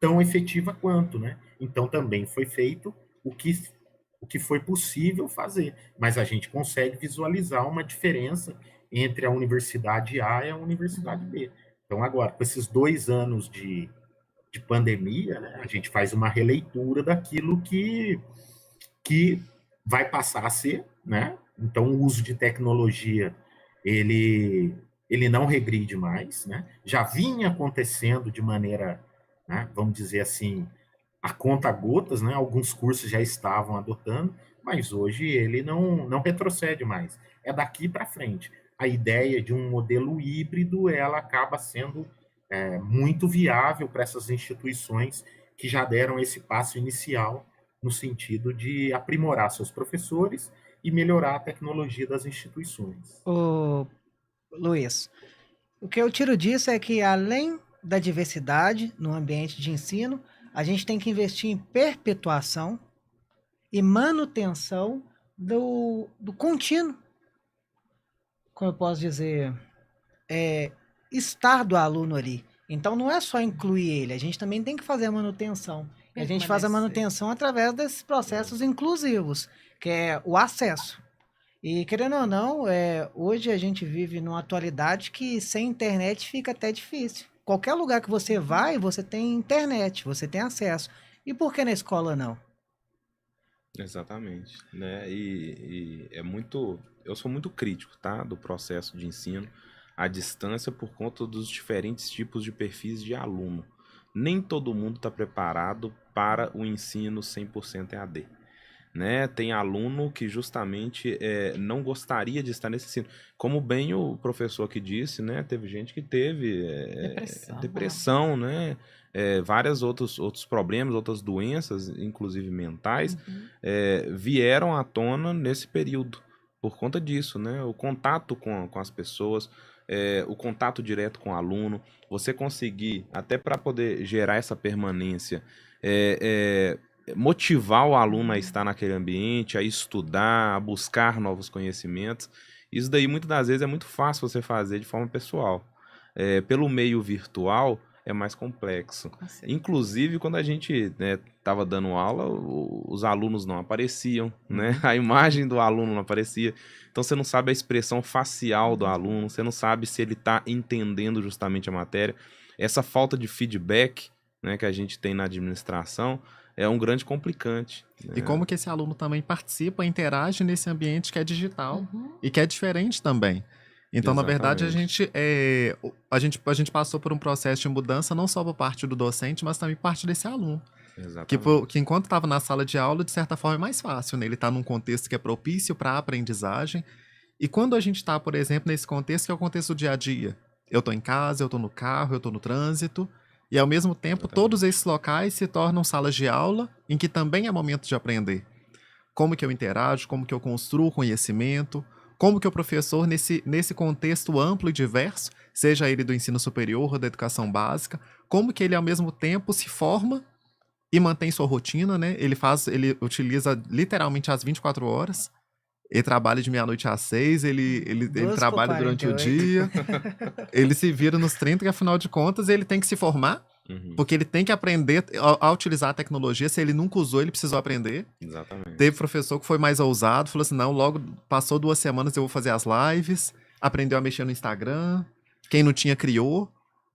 tão efetiva quanto, né? Então também foi feito o que foi possível fazer, mas a gente consegue visualizar uma diferença entre a universidade A e a universidade B. Então agora, com esses 2 anos de pandemia, né, a gente faz uma releitura daquilo que vai passar a ser, né? Então, o uso de tecnologia, ele não regride mais, né? Já vinha acontecendo de maneira, né, vamos dizer assim, a conta-gotas, né? Alguns cursos já estavam adotando, mas hoje ele não retrocede mais. É daqui para frente. A ideia de um modelo híbrido, ela acaba sendo muito viável para essas instituições que já deram esse passo inicial no sentido de aprimorar seus professores e melhorar a tecnologia das instituições. Ô, Luiz, o que eu tiro disso é que, além da diversidade no ambiente de ensino, a gente tem que investir em perpetuação e manutenção do contínuo, como eu posso dizer, estar do aluno ali. Então, não é só incluir ele, a gente também tem que fazer a manutenção. E a gente faz a manutenção através desses processos inclusivos, que é o acesso. E, querendo ou não, hoje a gente vive numa atualidade que sem internet fica até difícil. Qualquer lugar que você vai, você tem internet, você tem acesso. E por que na escola não? Exatamente, né? E é muito, eu sou muito crítico, tá, do processo de ensino à distância por conta dos diferentes tipos de perfis de aluno. Nem todo mundo está preparado para o ensino 100% EAD. Né? Tem aluno que justamente não gostaria de estar nesse ensino. Como bem o professor aqui disse, né? Teve gente que teve depressão, né? Vários outros problemas, outras doenças, inclusive mentais, vieram à tona nesse período, por conta disso, né? O contato com as pessoas, o contato direto com o aluno, você conseguir, até para poder gerar essa permanência, motivar o aluno a estar naquele ambiente, a estudar, a buscar novos conhecimentos. Isso daí, muitas das vezes, é muito fácil você fazer de forma pessoal. Pelo meio virtual, é mais complexo. Inclusive, quando a gente estava dando aula, os alunos não apareciam, né? A imagem do aluno não aparecia. Então, você não sabe a expressão facial do aluno, você não sabe se ele está entendendo justamente a matéria. Essa falta de feedback, né, que a gente tem na administração é um grande complicante. Né? E como que esse aluno também participa, interage nesse ambiente que é digital e que é diferente também. Então, exatamente. Na verdade, a gente passou por um processo de mudança não só por parte do docente, mas também por parte desse aluno. Exatamente. Que enquanto estava na sala de aula, de certa forma, é mais fácil, né? Ele está num contexto que é propício para a aprendizagem. E quando a gente está, por exemplo, nesse contexto que é o contexto do dia a dia, eu estou em casa, eu estou no carro, eu estou no trânsito, e ao mesmo tempo Exatamente. todos esses locais se tornam salas de aula em que também é momento de aprender. Como que eu interajo, como que eu construo conhecimento, como que o professor, nesse contexto amplo e diverso, seja ele do ensino superior ou da educação básica, como que ele ao mesmo tempo se forma e mantém sua rotina, né? Ele utiliza literalmente as 24 horas. Ele trabalha de meia-noite às 6, ele 12 por trabalha durante o 48. dia, ele se vira nos 30, que afinal de contas ele tem que se formar, Uhum. porque ele tem que aprender a utilizar a tecnologia. Se ele nunca usou, ele precisou aprender. Exatamente. Teve professor que foi mais ousado, falou assim, não, logo passou 2 semanas eu vou fazer as lives, aprendeu a mexer no Instagram, quem não tinha criou.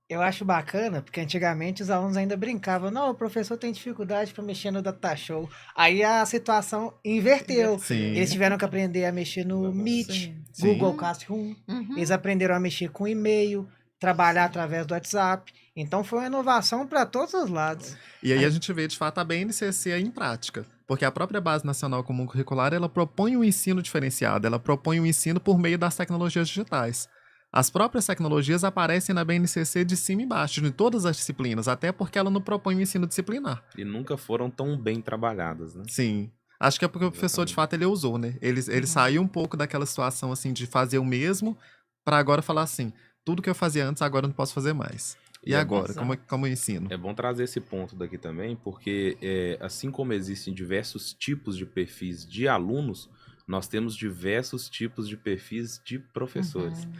Eu acho bacana, porque antigamente os alunos ainda brincavam, não, o professor tem dificuldade para mexer no data show. Aí a situação inverteu. Sim. Eles tiveram que aprender a mexer no Exatamente. Meet, Sim. Google Sim. Classroom. Uhum. Eles aprenderam a mexer com e-mail, trabalhar através do WhatsApp. Então foi uma inovação para todos os lados. E aí a gente vê, de fato, a BNCC aí em prática. Porque a própria Base Nacional Comum Curricular, ela propõe um ensino diferenciado, ela propõe um ensino por meio das tecnologias digitais. As próprias tecnologias aparecem na BNCC de cima e embaixo, de todas as disciplinas, até porque ela não propõe um ensino disciplinar. E nunca foram tão bem trabalhadas, né? Sim. Acho que é porque o professor, de fato, ele ousou, né? Ele saiu um pouco daquela situação, assim, de fazer o mesmo, para agora falar assim, tudo que eu fazia antes, agora eu não posso fazer mais. E E é agora? bom. Como eu ensino? É bom trazer esse ponto daqui também, porque assim como existem diversos tipos de perfis de alunos, nós temos diversos tipos de perfis de professores. Uhum.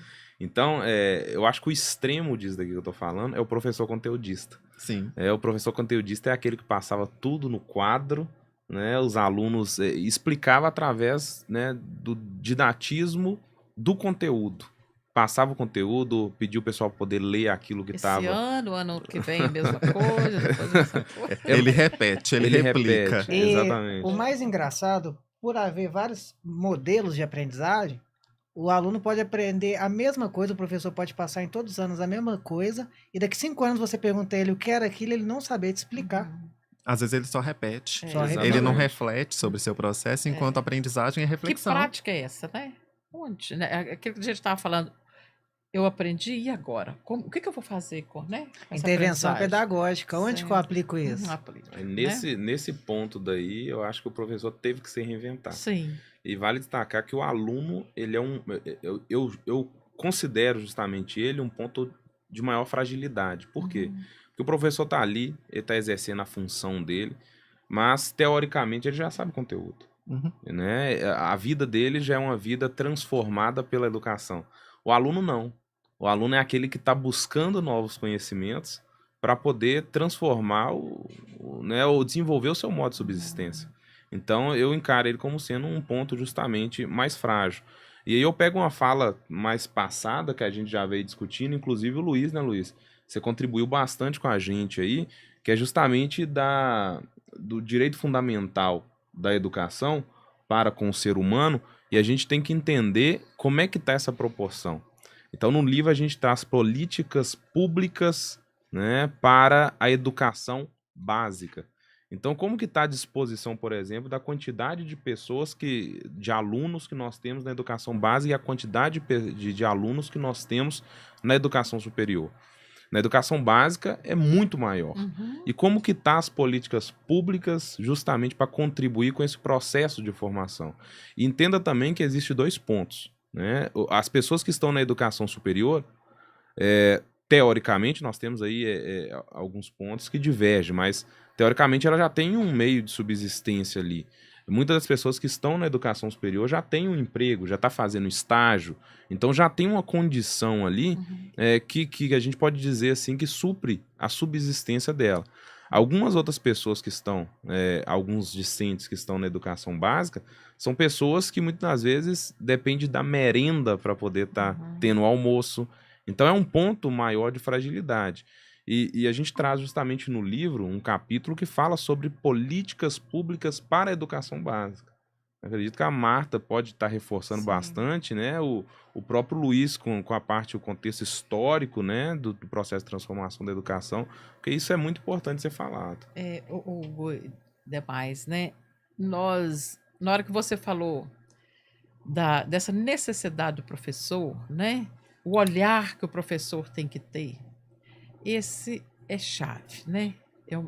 Então, eu acho que o extremo disso daqui que eu tô falando é o professor conteudista. Sim. O professor conteudista é aquele que passava tudo no quadro, né? Os alunos explicava através, né, do didatismo do conteúdo. Passava o conteúdo, pediu o pessoal poder ler aquilo que Esse estava. ano que vem, a mesma coisa, depois a mesma coisa. Ele repete, ele replica. repete. E Exatamente. o mais engraçado, por haver vários modelos de aprendizagem, o aluno pode aprender a mesma coisa, o professor pode passar em todos os anos a mesma coisa, e daqui 5 anos você pergunta a ele o que era aquilo, ele não saber te explicar. Uhum. Às vezes ele só repete. Só Ele repete. não reflete sobre o seu processo, enquanto a aprendizagem é Que reflexão. prática é essa, né? Onde? Né? Aquilo que a gente estava falando. Eu aprendi, e agora? O que eu vou fazer com, né? com essa Intervenção aprendizagem? pedagógica, onde que eu Certo. aplico isso? Aplico, Aí né? nesse ponto daí, eu acho que o professor teve que se reinventar. Sim. E vale destacar que o aluno, ele é um. Eu considero justamente ele um ponto de maior fragilidade. Por quê? Uhum. Porque o professor está ali, ele está exercendo a função dele, mas teoricamente ele já sabe o conteúdo. Uhum. Né? A vida dele já é uma vida transformada pela educação. O aluno não. O aluno é aquele que está buscando novos conhecimentos para poder transformar né, ou desenvolver o seu modo de subsistência. Então eu encaro ele como sendo um ponto justamente mais frágil. E aí eu pego uma fala mais passada que a gente já veio discutindo, inclusive o Luiz, né, Luiz? Você contribuiu bastante com a gente aí, que é justamente do direito fundamental da educação para com o ser humano, e a gente tem que entender como é que está essa proporção. Então, no livro a gente traz políticas públicas, né, para a educação básica. Então, como que está a disposição, por exemplo, da quantidade de pessoas de alunos que nós temos na educação básica e a quantidade de alunos que nós temos na educação superior? Na educação básica é muito maior. Uhum. E como que tá as políticas públicas justamente para contribuir com esse processo de formação? E entenda também que existe 2 pontos, né? As pessoas que estão na educação superior, teoricamente, nós temos aí alguns pontos que divergem, mas teoricamente ela já tem um meio de subsistência ali. Muitas das pessoas que estão na educação superior já têm um emprego, já está fazendo estágio, então já tem uma condição ali que a gente pode dizer assim que supre a subsistência dela. Algumas outras pessoas que estão, alguns discentes que estão na educação básica, são pessoas que muitas das vezes dependem da merenda para poder estar tendo o almoço. Então é um ponto maior de fragilidade. E a gente traz justamente no livro um capítulo que fala sobre políticas públicas para a educação básica. Acredito que a Marta pode estar reforçando Sim. bastante, né? O próprio Luiz com a parte, o contexto histórico, né? Do processo de transformação da educação, porque isso é muito importante ser falado. Demais, né? Nós, na hora que você falou dessa necessidade do professor, né? O olhar que o professor tem que ter, esse é chave, né?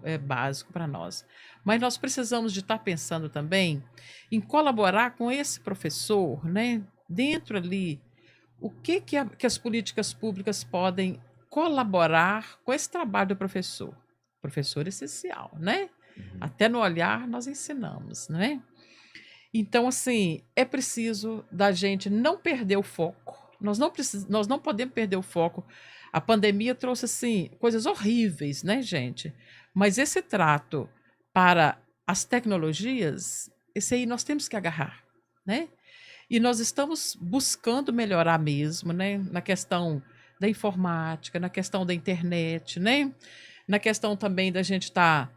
É básico para nós. Mas nós precisamos de estar pensando também em colaborar com esse professor, né? Dentro ali, o que que as políticas públicas podem colaborar com esse trabalho do professor? Professor essencial, né? Até no olhar nós ensinamos, né? Então, assim, é preciso da gente não perder o foco. Nós não podemos perder o foco. A pandemia trouxe, assim, coisas horríveis, né, gente? Mas esse trato para as tecnologias, esse aí nós temos que agarrar, né? E nós estamos buscando melhorar mesmo, né? Na questão da informática, na questão da internet, né? Na questão também da gente estar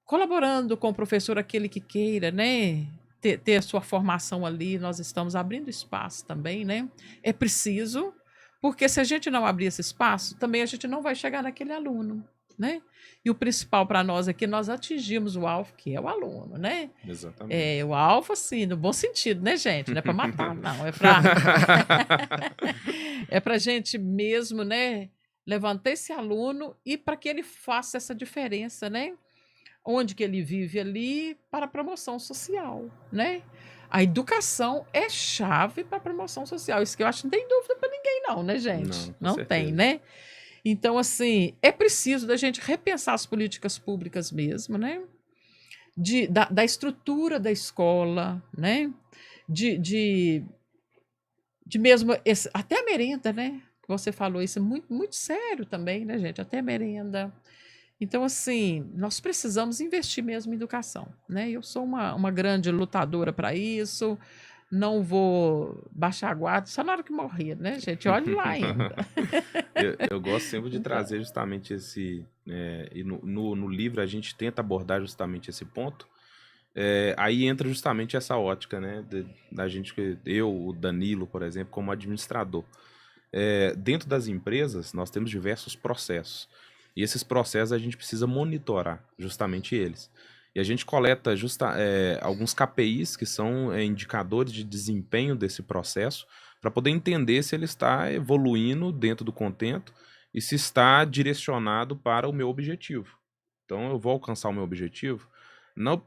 colaborando com o professor, aquele que queira, né? Ter a sua formação ali, nós estamos abrindo espaço também, né? É preciso, porque se a gente não abrir esse espaço, também a gente não vai chegar naquele aluno, né? E o principal para nós aqui, nós atingimos o alvo, que é o aluno, né? Exatamente. O alvo, assim, no bom sentido, né, gente? Não é para matar, não. É para gente mesmo, né? Levantar esse aluno e para que ele faça essa diferença, né? Onde que ele vive ali para a promoção social, né? A educação é chave para a promoção social. Isso que eu acho que não tem dúvida para ninguém, não, né, gente? Não, com Não tem, certeza. né? Então, assim, é preciso da gente repensar as políticas públicas mesmo, né? Da estrutura da escola, né? De mesmo, até a merenda, né? Que você falou, isso é muito, muito sério também, né, gente? Até a merenda. Então, assim, nós precisamos investir mesmo em educação, né? Eu sou uma grande lutadora para isso, não vou baixar a guarda, só na hora que morrer, né, gente? Olhe lá ainda. Eu gosto sempre de Então. trazer justamente e no livro a gente tenta abordar justamente esse ponto. Aí entra justamente essa ótica, né? Da gente, eu, o Danilo, por exemplo, como administrador. Dentro das empresas, nós temos diversos processos. E esses processos a gente precisa monitorar justamente eles. E a gente coleta alguns KPIs, que são indicadores de desempenho desse processo, para poder entender se ele está evoluindo dentro do contento e se está direcionado para o meu objetivo. Então, eu vou alcançar o meu objetivo.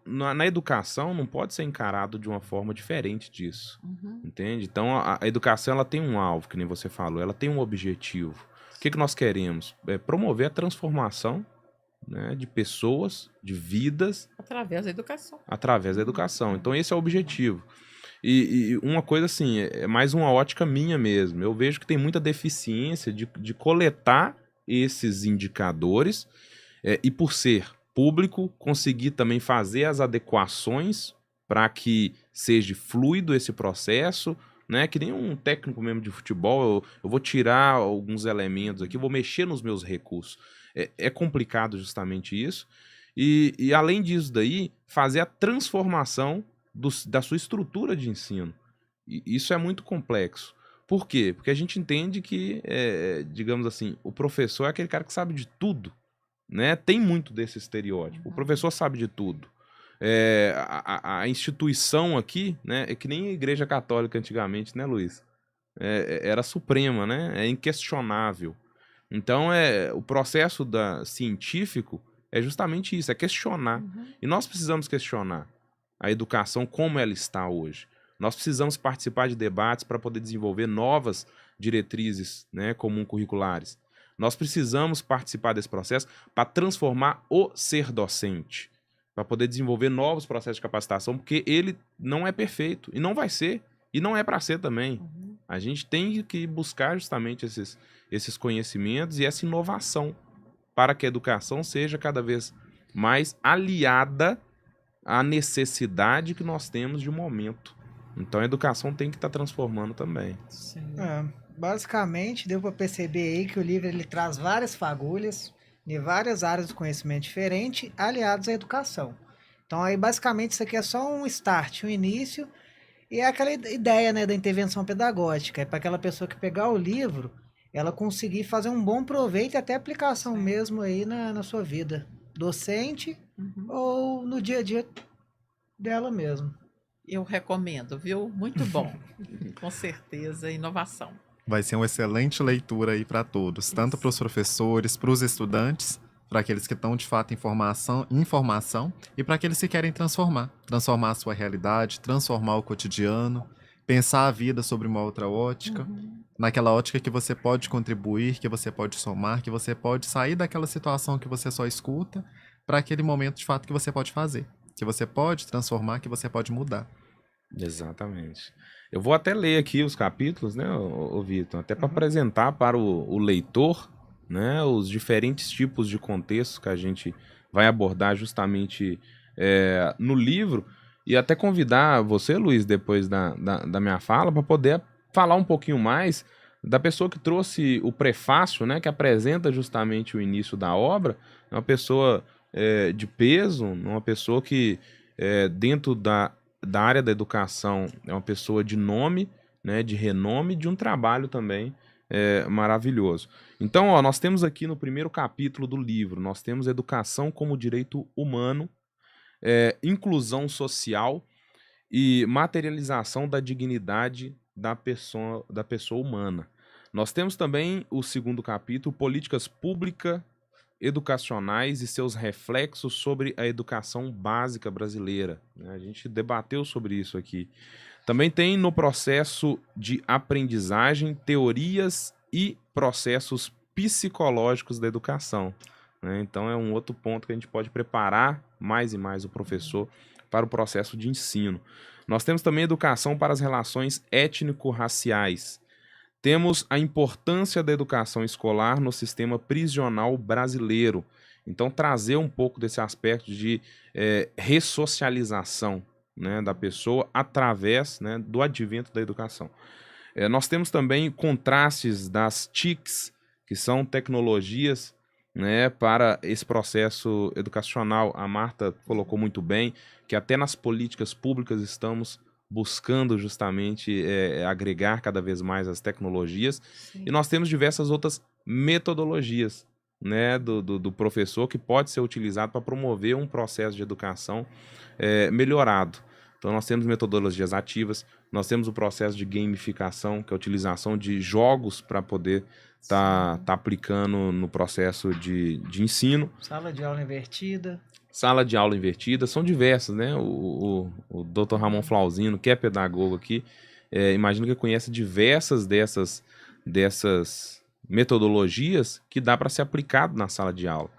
Na educação, não pode ser encarado de uma forma diferente disso. Entende? Então, a educação ela tem um alvo, que nem você falou, ela tem um objetivo. O que nós queremos? Promover a transformação, né, de pessoas, de vidas. Através da educação. Através da educação. Então, esse é o objetivo. E uma coisa assim, é mais uma ótica minha mesmo. Eu vejo que tem muita deficiência de coletar esses indicadores e, por ser público, conseguir também fazer as adequações para que seja fluido esse processo, né? Que nem um técnico mesmo de futebol, eu vou tirar alguns elementos aqui, vou mexer nos meus recursos. É complicado justamente isso. E além disso daí, fazer a transformação da sua estrutura de ensino. E isso é muito complexo. Por quê? Porque a gente entende que, digamos assim, o professor é aquele cara que sabe de tudo, né? Tem muito desse estereótipo. O professor sabe de tudo. A instituição aqui, né, é que nem a Igreja Católica antigamente, né, Luiz? Era suprema, né? É inquestionável. Então, o processo científico é justamente isso, é questionar. E nós precisamos questionar a educação como ela está hoje. Nós precisamos participar de debates para poder desenvolver novas diretrizes, né, comum-curriculares. Nós precisamos participar desse processo para transformar o ser docente, para poder desenvolver novos processos de capacitação, porque ele não é perfeito, e não vai ser, e não é para ser também. A gente tem que buscar justamente esses conhecimentos e essa inovação para que a educação seja cada vez mais aliada à necessidade que nós temos de momento. Então a educação tem que estar transformando também. Sim. Basicamente, deu para perceber aí que o livro ele traz várias fagulhas de várias áreas do conhecimento diferente aliados à educação. Então aí basicamente isso aqui é só um start, um início, e é aquela ideia, né, da intervenção pedagógica, é para aquela pessoa que pegar o livro, ela conseguir fazer um bom proveito e até aplicação mesmo aí na sua vida, docente ou no dia a dia dela mesmo. Eu recomendo, viu? Muito bom. Com certeza, inovação. Vai ser uma excelente leitura aí para todos, tanto para os professores, para os estudantes, para aqueles que estão de fato em informação e para aqueles que querem transformar a sua realidade, transformar o cotidiano, pensar a vida sobre uma outra ótica, naquela ótica que você pode contribuir, que você pode somar, que você pode sair daquela situação que você só escuta para aquele momento de fato que você pode fazer, que você pode transformar, que você pode mudar. Exatamente. Eu vou até ler aqui os capítulos, né, ô Vitor, até para apresentar para o leitor, né, os diferentes tipos de contextos que a gente vai abordar justamente no livro, e até convidar você, Luiz, depois da minha fala, para poder falar um pouquinho mais da pessoa que trouxe o prefácio, né, que apresenta justamente o início da obra. É uma pessoa de peso, uma pessoa que dentro da área da educação é uma pessoa de nome, né, de renome, de um trabalho também maravilhoso. Então, ó, nós temos aqui no primeiro capítulo do livro, nós temos educação como direito humano, inclusão social e materialização da dignidade da pessoa humana. Nós temos também o segundo capítulo, políticas públicas educacionais e seus reflexos sobre a educação básica brasileira. A gente debateu sobre isso aqui. Também tem no processo de aprendizagem, teorias e processos psicológicos da educação. Então é um outro ponto que a gente pode preparar mais e mais o professor para o processo de ensino. Nós temos também educação para as relações étnico-raciais. Temos a importância da educação escolar no sistema prisional brasileiro. Então, trazer um pouco desse aspecto de ressocialização, né, da pessoa através, né, do advento da educação. Nós temos também contrastes das TICs, que são tecnologias, né, para esse processo educacional. A Marta colocou muito bem que até nas políticas públicas estamos buscando justamente agregar cada vez mais as tecnologias. Sim. E nós temos diversas outras metodologias, né, do professor que pode ser utilizado para promover um processo de educação melhorado. Então nós temos metodologias ativas, nós temos o processo de gamificação, que é a utilização de jogos para poder estar aplicando no processo de ensino. Sala de aula invertida. Sala de aula invertida, são diversas, né? O Dr. Ramon Flauzino, que é pedagogo aqui, imagino que conhece diversas dessas metodologias que dá para ser aplicado na sala de aula.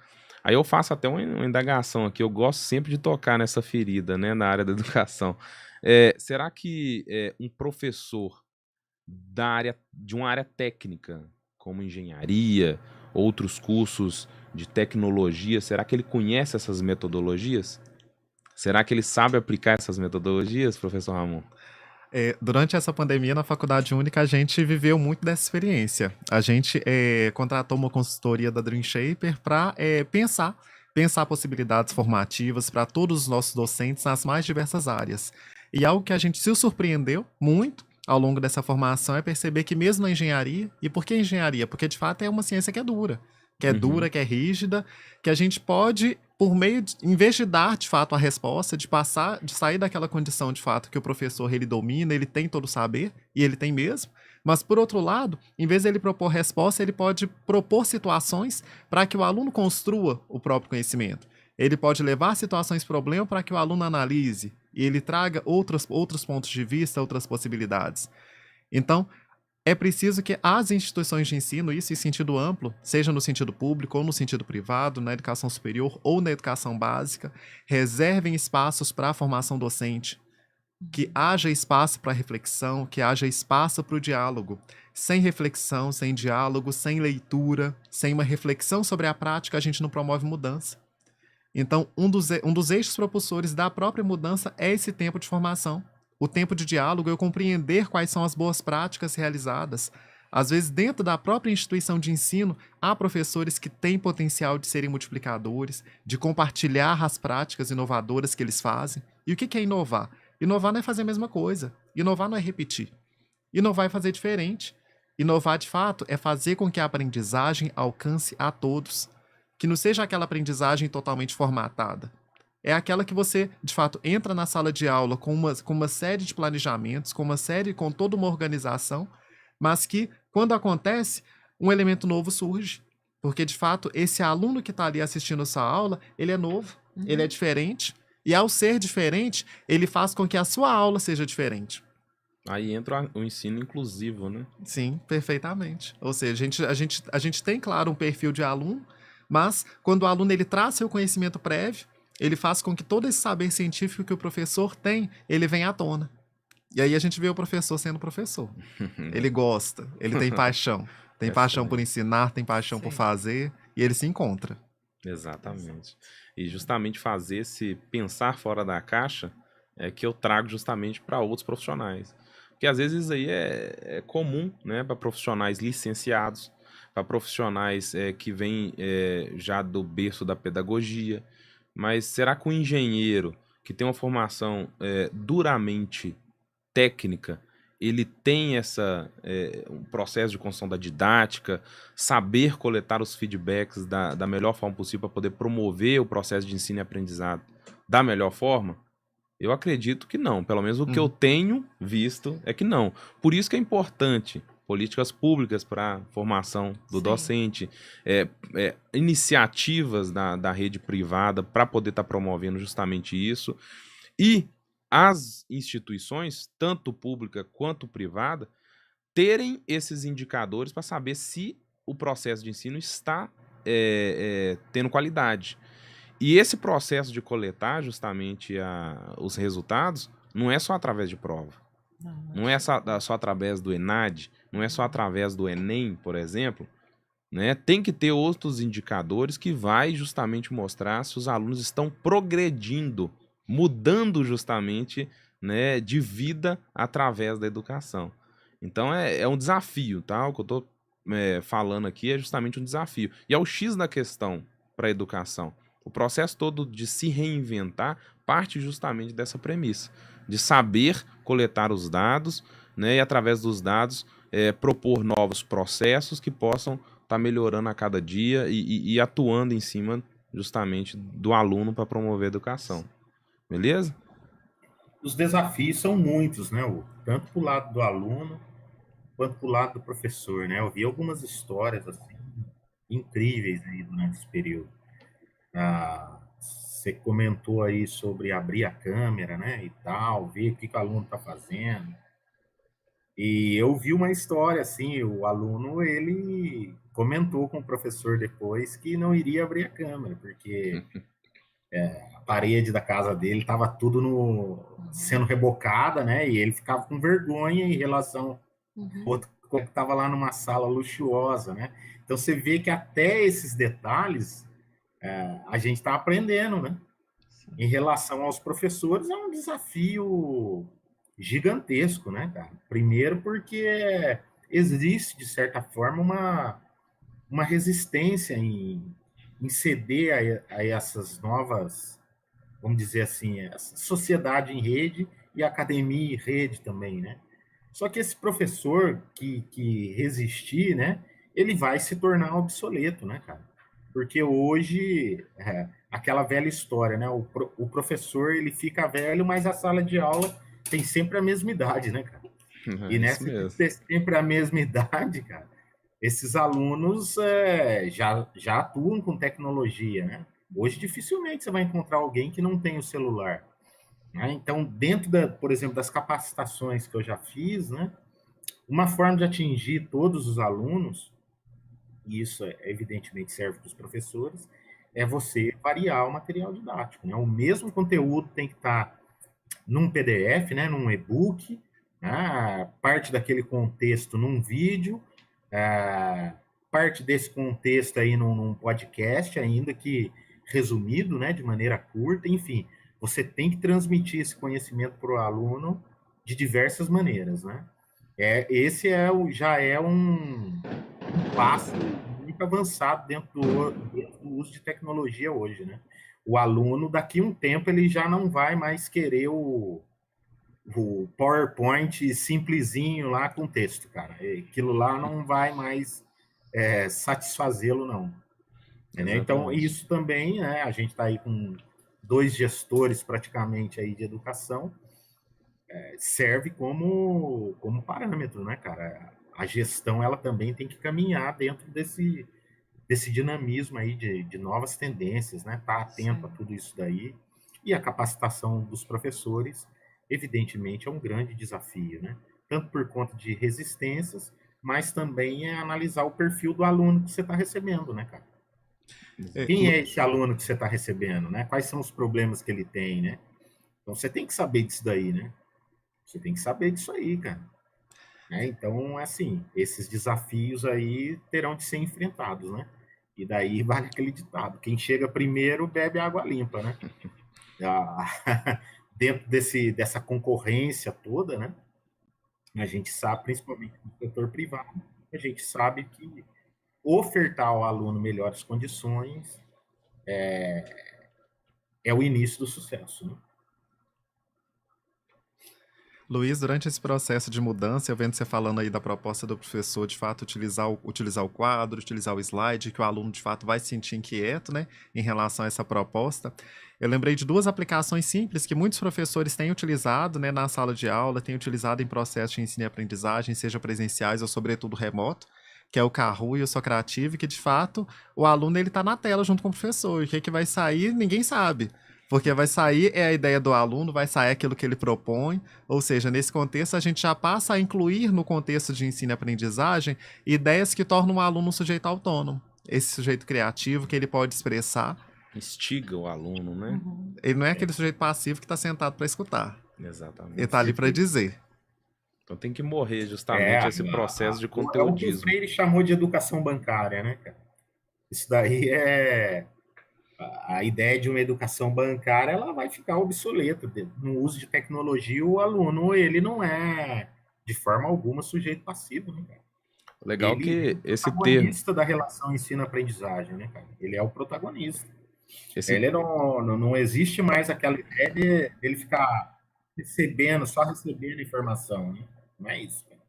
Aí eu faço até uma indagação aqui, eu gosto sempre de tocar nessa ferida, né, na área da educação. Será que um professor de uma área técnica, como engenharia, outros cursos de tecnologia, será que ele conhece essas metodologias? Será que ele sabe aplicar essas metodologias, professor Ramon? Durante essa pandemia, na Faculdade Única, a gente viveu muito dessa experiência. A gente contratou uma consultoria da Dream Shaper para pensar possibilidades formativas para todos os nossos docentes nas mais diversas áreas. E algo que a gente se surpreendeu muito ao longo dessa formação é perceber que mesmo na engenharia, e por que engenharia? Porque de fato é uma ciência que é dura, que é rígida, que a gente pode, por meio de, em vez de dar de fato a resposta, de sair daquela condição de fato que o professor ele domina, ele tem todo o saber, e ele tem mesmo, mas por outro lado, em vez de ele propor resposta, ele pode propor situações para que o aluno construa o próprio conhecimento. Ele pode levar situações problema para que o aluno analise e ele traga outros pontos de vista, outras possibilidades. Então, é preciso que as instituições de ensino, isso em sentido amplo, seja no sentido público ou no sentido privado, na educação superior ou na educação básica, reservem espaços para a formação docente, que haja espaço para reflexão, que haja espaço para o diálogo. Sem reflexão, sem diálogo, sem leitura, sem uma reflexão sobre a prática, a gente não promove mudança. Então, um dos eixos propulsores da própria mudança é esse tempo de formação. O tempo de diálogo, eu compreender quais são as boas práticas realizadas, Às vezes, dentro da própria instituição de ensino, há professores que têm potencial de serem multiplicadores, de compartilhar as práticas inovadoras que eles fazem. E o que é inovar? Inovar não é fazer a mesma coisa. Inovar não é repetir. Inovar é fazer diferente. Inovar, de fato, é fazer com que a aprendizagem alcance a todos. Que não seja aquela aprendizagem totalmente formatada. É aquela que você, de fato, entra na sala de aula com uma série de planejamentos, com toda uma organização, mas que, quando acontece, um elemento novo surge. Porque, de fato, esse aluno que está ali assistindo sua aula, ele é novo, ele é diferente, e ao ser diferente, ele faz com que a sua aula seja diferente. Aí entra o ensino inclusivo, né? Sim, perfeitamente. Ou seja, a gente tem, claro, um perfil de aluno, mas quando o aluno ele traz seu conhecimento prévio, ele faz com que todo esse saber científico que o professor tem, ele venha à tona. E aí a gente vê o professor sendo professor. Ele gosta, ele tem paixão. Tem paixão por ensinar, tem paixão por fazer, e ele se encontra. Exatamente. E justamente fazer esse pensar fora da caixa é que eu trago justamente para outros profissionais. Porque às vezes isso aí é comum, né, para profissionais licenciados, para profissionais que vêm já do berço da pedagogia. Mas será que o engenheiro que tem uma formação duramente técnica, ele tem um processo de construção da didática, saber coletar os feedbacks da melhor forma possível para poder promover o processo de ensino e aprendizado da melhor forma? Eu acredito que não. Pelo menos o que eu tenho visto é que não. Por isso que é importante políticas públicas para a formação do docente, iniciativas da rede privada para poder estar promovendo justamente isso. E as instituições, tanto pública quanto privada, terem esses indicadores para saber se o processo de ensino está tendo qualidade. E esse processo de coletar justamente os resultados não é só através de prova. Não é só através do ENAD, não é só através do Enem, por exemplo. Né? Tem que ter outros indicadores que vai justamente mostrar se os alunos estão progredindo, mudando justamente, né, de vida através da educação. Então é um desafio, tá? O que eu estou falando aqui é justamente um desafio. E é o X da questão para a educação. O processo todo de se reinventar parte justamente dessa premissa, de saber coletar os dados, né, e através dos dados propor novos processos que possam estar melhorando a cada dia e atuando em cima justamente do aluno para promover a educação. Beleza? Os desafios são muitos, né, Hugo? Tanto para o lado do aluno quanto para o lado do professor, né? Eu vi algumas histórias assim incríveis aí durante esse período. Você comentou aí sobre abrir a câmera, né, e tal, ver o que o aluno está fazendo. E eu vi uma história assim, o aluno, ele comentou com o professor depois que não iria abrir a câmera, porque a parede da casa dele estava tudo sendo rebocada, né, e ele ficava com vergonha em relação ao outro que estava lá numa sala luxuosa, né. Então você vê que até esses detalhes a gente está aprendendo, né? Em relação aos professores, é um desafio gigantesco, né, cara? Primeiro porque existe, de certa forma, uma resistência em ceder a essas novas, vamos dizer assim, essa sociedade em rede e academia em rede também, né? Só que esse professor que resistir, né, ele vai se tornar obsoleto, né, cara? Porque hoje, aquela velha história, né? O professor, ele fica velho, mas a sala de aula tem sempre a mesma idade, né, cara? E nessa de ter sempre a mesma idade, cara, esses alunos já atuam com tecnologia, né? Hoje, dificilmente você vai encontrar alguém que não tem o celular. Né? Então, dentro, por exemplo, das capacitações que eu já fiz, né? Uma forma de atingir todos os alunos, e isso evidentemente serve para os professores, é você variar o material didático. Né? O mesmo conteúdo tem que estar num PDF, né? Num e-book, né? Parte daquele contexto num vídeo, parte desse contexto aí num podcast, ainda que resumido, né? De maneira curta, enfim. Você tem que transmitir esse conhecimento para o aluno de diversas maneiras, né? Esse já é um passo muito avançado dentro do uso de tecnologia hoje, né? O aluno, daqui a um tempo, ele já não vai mais querer o PowerPoint simplesinho lá com texto, cara. Aquilo lá não vai mais satisfazê-lo, não. Né? Então, Exatamente. isso também, né, a gente está aí com 2 gestores praticamente aí de educação, serve como parâmetro, né, cara? A gestão ela também tem que caminhar dentro desse dinamismo aí de novas tendências, né? Tá atento a Sim. tudo isso daí. E a capacitação dos professores, evidentemente, é um grande desafio, né? Tanto por conta de resistências, mas também é analisar o perfil do aluno que você está recebendo, né, cara? É, Quem é esse aluno que você está recebendo, né? Quais são os problemas que ele tem, né? Então você tem que saber disso daí, né? Você tem que saber disso aí, cara. Né? Então, assim, esses desafios aí terão de ser enfrentados, né? E daí vale aquele ditado: quem chega primeiro bebe água limpa, né? Dentro dessa concorrência toda, né? A gente sabe, principalmente no setor privado, a gente sabe que ofertar ao aluno melhores condições é o início do sucesso, né? Luiz, durante esse processo de mudança, eu vendo você falando aí da proposta do professor, de fato, utilizar o quadro, utilizar o slide, que o aluno, de fato, vai se sentir inquieto, né, em relação a essa proposta. Eu lembrei de 2 aplicações simples que muitos professores têm utilizado, né, na sala de aula, têm utilizado em processos de ensino e aprendizagem, seja presenciais ou, sobretudo, remoto, que é o Kahoot e o Socrative, que, de fato, o aluno ele está na tela junto com o professor, e o que vai sair, ninguém sabe. Porque vai sair a ideia do aluno, vai sair aquilo que ele propõe, ou seja, nesse contexto a gente já passa a incluir no contexto de ensino e aprendizagem ideias que tornam o aluno um sujeito autônomo. Esse sujeito criativo que ele pode expressar, Instiga o aluno, né? Uhum. ele não é aquele sujeito passivo que está sentado para escutar. Ele Exatamente. está ali para dizer. Então tem que morrer É, justamente esse processo de é o que o conteudismo. Freire chamou de educação bancária, né, cara? Isso daí a ideia de uma educação bancária, ela vai ficar obsoleta. No uso de tecnologia, o aluno, ele não é, de forma alguma, sujeito passivo, né, cara? Legal Ele é que o esse termo, protagonista da relação ensino-aprendizagem, né, cara? Ele é o protagonista. esse, Ele não existe mais aquela ideia dele ficar só recebendo informação, né? Não é isso, cara.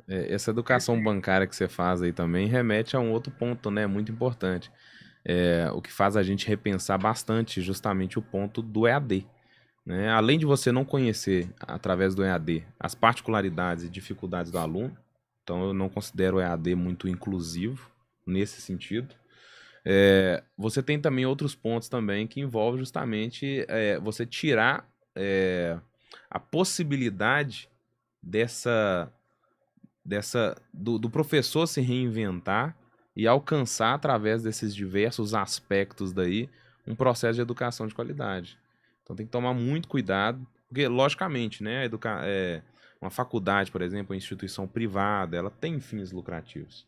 essa educação bancária que você faz aí também remete a um outro ponto, né? Muito importante. O que faz a gente repensar bastante justamente o ponto do EAD. Né? Além de você não conhecer, através do EAD, as particularidades e dificuldades do aluno, então eu não considero o EAD muito inclusivo nesse sentido. Você tem também outros pontos também que envolvem justamente você tirar a possibilidade do professor se reinventar e alcançar através desses diversos aspectos daí um processo de educação de qualidade. Então tem que tomar muito cuidado, porque logicamente, né, uma faculdade, por exemplo, uma instituição privada, ela tem fins lucrativos,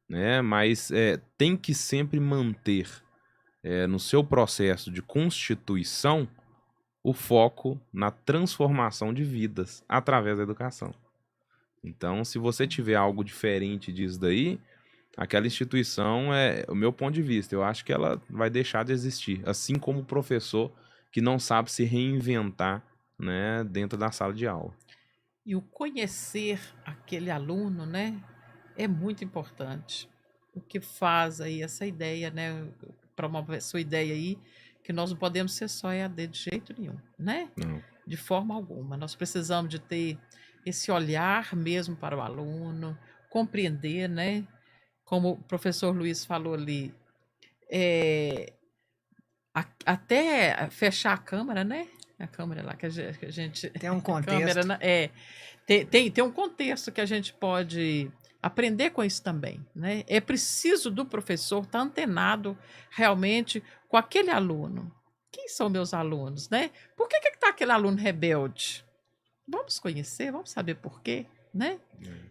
né, mas tem que sempre manter no seu processo de constituição o foco na transformação de vidas através da educação. Então, se você tiver algo diferente disso daí, aquela instituição, o meu ponto de vista, eu acho que ela vai deixar de existir. Assim como o professor que não sabe se reinventar, né, dentro da sala de aula. E o conhecer aquele aluno, né, é muito importante. O que faz aí essa ideia, né, promove a sua ideia aí, que nós não podemos ser só EAD de jeito nenhum, né? Não. De forma alguma. Nós precisamos de ter esse olhar mesmo para o aluno, compreender, né? Como o professor Luiz falou ali, até fechar a câmera, né? A câmera lá que a gente Tem um a câmera, contexto. né? Tem um contexto que a gente pode aprender com isso também, né? É preciso do professor estar antenado realmente com aquele aluno. Quem são meus alunos, né? Por que está aquele aluno rebelde? Vamos conhecer, vamos saber por quê, né?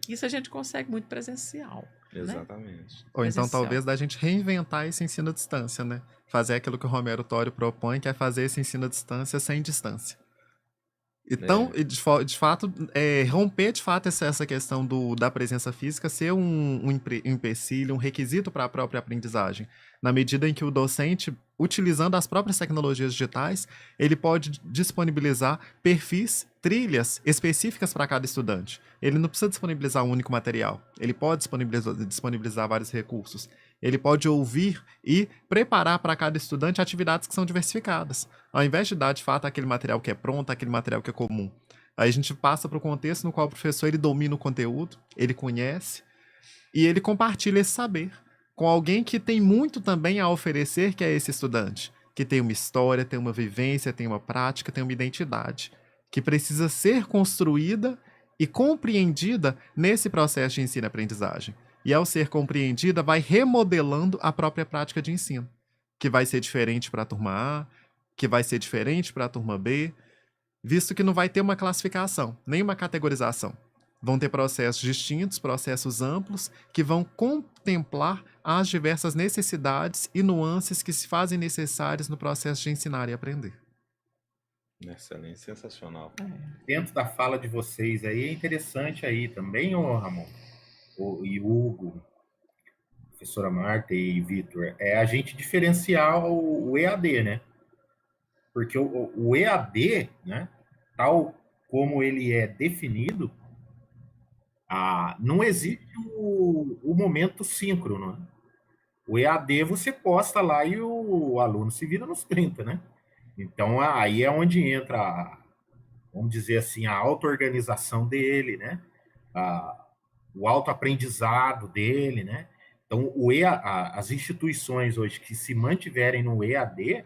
Isso a gente consegue muito presencial, né? Exatamente. Ou então Presencial. talvez da gente reinventar esse ensino à distância, né? Fazer aquilo que o Romero Tório propõe, que é fazer esse ensino à distância sem distância. Então, de fato, romper de fato essa questão da presença física ser um empecilho, um requisito para a própria aprendizagem. Na medida em que o docente, utilizando as próprias tecnologias digitais, ele pode disponibilizar perfis, trilhas específicas para cada estudante. Ele não precisa disponibilizar um único material. Ele pode disponibilizar vários recursos. Ele pode ouvir e preparar para cada estudante atividades que são diversificadas. Ao invés de dar, de fato, aquele material que é pronto, aquele material que é comum. Aí a gente passa para o contexto no qual o professor ele domina o conteúdo, ele conhece e ele compartilha esse saber com alguém que tem muito também a oferecer, que é esse estudante, que tem uma história, tem uma vivência, tem uma prática, tem uma identidade, que precisa ser construída e compreendida nesse processo de ensino-aprendizagem. E ao ser compreendida, vai remodelando a própria prática de ensino, que vai ser diferente para a turma A, que vai ser diferente para a turma B, visto que não vai ter uma classificação, nem uma categorização. Vão ter processos distintos, processos amplos, que vão contemplar as diversas necessidades e nuances que se fazem necessárias no processo de ensinar e aprender. Excelente, sensacional. Dentro da fala de vocês aí, é interessante aí também, ô Ramon, e Hugo, professora Marta e Vitor, é a gente diferenciar o EAD, né? Porque o EAD, né, tal como ele é definido, não existe o momento síncrono, né? O EAD você posta lá e o aluno se vira nos 30, né? Então aí é onde entra, vamos dizer assim, a auto-organização dele, né? O autoaprendizado dele, né? Então as instituições hoje que se mantiverem no EAD,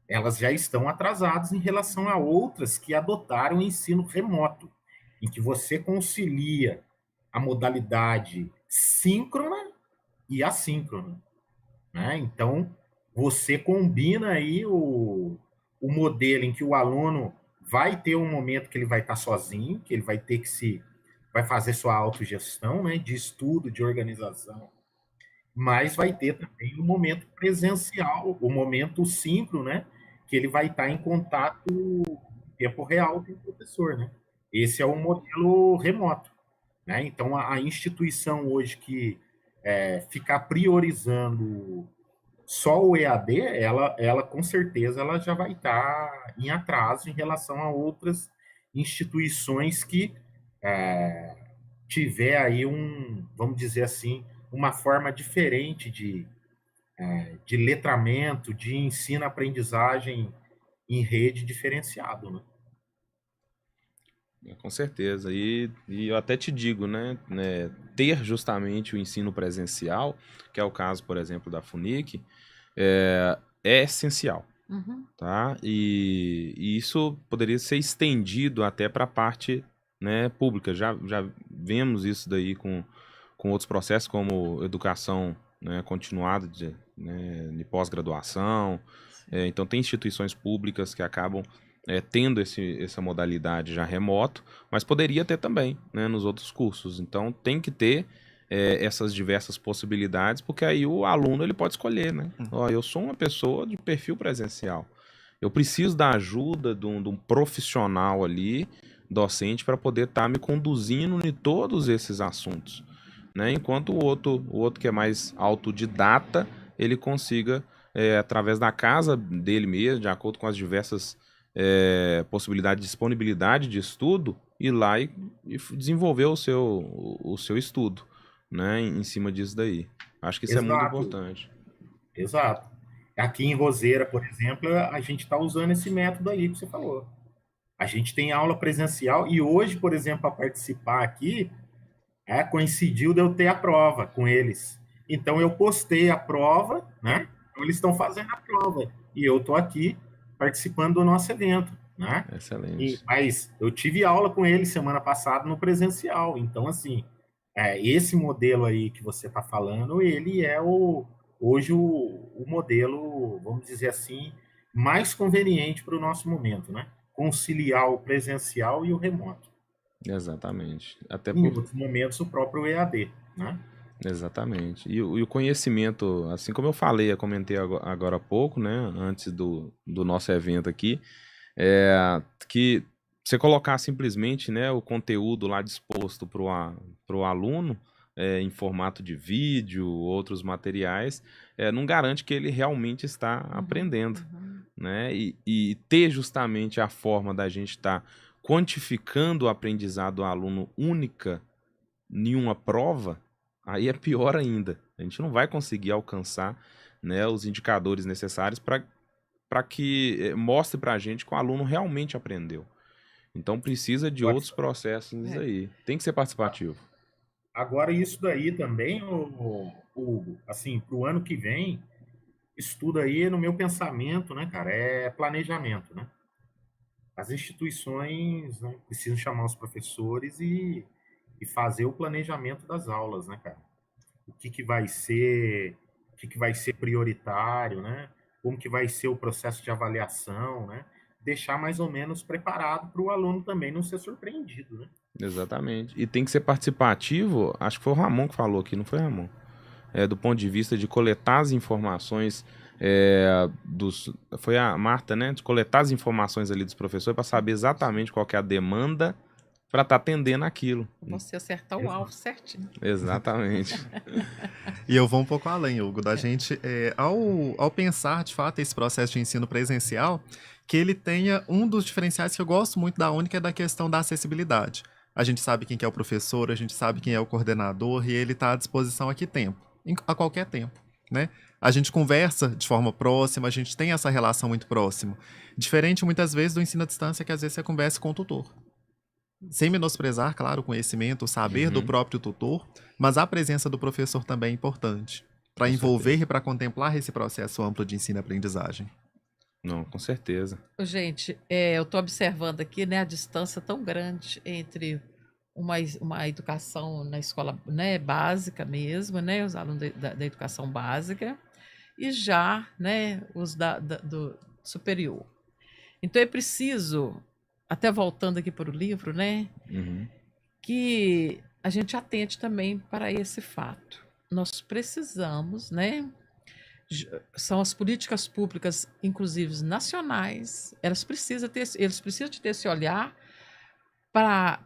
elas já estão atrasadas em relação a outras que adotaram o ensino remoto, em que você concilia a modalidade síncrona e assíncrona, né? Então, você combina aí o modelo em que o aluno vai ter um momento que ele vai estar sozinho, que ele vai ter que vai fazer sua autogestão, né, de estudo, de organização, mas vai ter também o momento presencial, o momento síncrono, né, que ele vai estar em contato em tempo real com o professor, né? Esse é o modelo remoto, né? Então, a instituição hoje que ficar priorizando só o EAD, ela com certeza ela já vai estar em atraso em relação a outras instituições que tiver aí vamos dizer assim, uma forma diferente de letramento, de ensino-aprendizagem em rede diferenciado, né? Com certeza. E eu até te digo, né, ter justamente o ensino presencial, que é o caso, por exemplo, da FUNIC, é essencial. Tá? E isso poderia ser estendido até para a parte, né, pública. Já vemos isso daí com outros processos, como educação, né, continuada de pós-graduação. Então, tem instituições públicas que acabam tendo essa modalidade já remoto, mas poderia ter também, né, nos outros cursos. Então, tem que ter essas diversas possibilidades, porque aí o aluno ele pode escolher, né? Eu sou uma pessoa de perfil presencial. Eu preciso da ajuda de um profissional ali, docente, para poder estar me conduzindo em todos esses assuntos, né? Enquanto o outro que é mais autodidata, ele consiga, através da casa dele mesmo, de acordo com as diversas possibilidades de disponibilidade de estudo, ir lá e desenvolver o seu estudo, né, em cima disso daí. Acho que isso é muito importante. Exato. Aqui em Roseira, por exemplo, a gente está usando esse método aí que você falou. A gente tem aula presencial e hoje, por exemplo, para participar aqui, coincidiu de eu ter a prova com eles. Então, eu postei a prova, né? Então, eles estão fazendo a prova. E eu estou aqui participando do nosso evento, né? Excelente. Mas eu tive aula com eles semana passada no presencial. Então, assim, esse modelo aí que você está falando, ele é hoje o modelo, vamos dizer assim, mais conveniente para o nosso momento, né? Conciliar o presencial e o remoto. Exatamente. Até em outros momentos, o próprio EAD, né? Exatamente. E o conhecimento, assim como eu comentei agora há pouco, né, antes do nosso evento aqui, que você colocar simplesmente, né, o conteúdo lá disposto para o aluno, em formato de vídeo, outros materiais, não garante que ele realmente está aprendendo, né? E ter justamente a forma da gente estar quantificando o aprendizado do aluno única em uma prova, aí é pior ainda. A gente não vai conseguir alcançar, né, os indicadores necessários para que mostre para a gente que o aluno realmente aprendeu. Então precisa de outros processos aí. Tem que ser participativo. Agora, isso daí também, Hugo, assim, para o ano que vem, estudo aí, no meu pensamento, né, cara, é planejamento, né? As instituições, né, precisam chamar os professores e fazer o planejamento das aulas, né, cara? O que vai ser, o que vai ser prioritário, né? Como que vai ser o processo de avaliação, né? Deixar mais ou menos preparado para o aluno também não ser surpreendido, né? Exatamente. E tem que ser participativo, acho que foi o Ramon que falou aqui, não foi, Ramon? Do ponto de vista de coletar as informações foi a Marta, né? De coletar as informações ali dos professores para saber exatamente qual que é a demanda para estar atendendo aquilo. Você acertar o alvo certinho. Exatamente. E eu vou um pouco além, Hugo, da gente, ao pensar, de fato, esse processo de ensino presencial, que ele tenha um dos diferenciais que eu gosto muito da Única, é da questão da acessibilidade. A gente sabe quem que é o professor, a gente sabe quem é o coordenador, e ele está à disposição a que tempo? A qualquer tempo, né? A gente conversa de forma próxima, a gente tem essa relação muito próxima. Diferente, muitas vezes, do ensino à distância, que às vezes você conversa com o tutor. Sem menosprezar, claro, o conhecimento, o saber do próprio tutor, mas a presença do professor também é importante, para envolver e para contemplar esse processo amplo de ensino e aprendizagem. Não, com certeza. Gente, eu estou observando aqui, né, a distância tão grande entre uma educação na escola, né, básica mesmo, né, os alunos da educação básica, e já, né, os do superior. Então é preciso, até voltando aqui para o livro, né, que a gente atente também para esse fato. Nós precisamos, né, são as políticas públicas, inclusive nacionais, eles precisam ter esse olhar para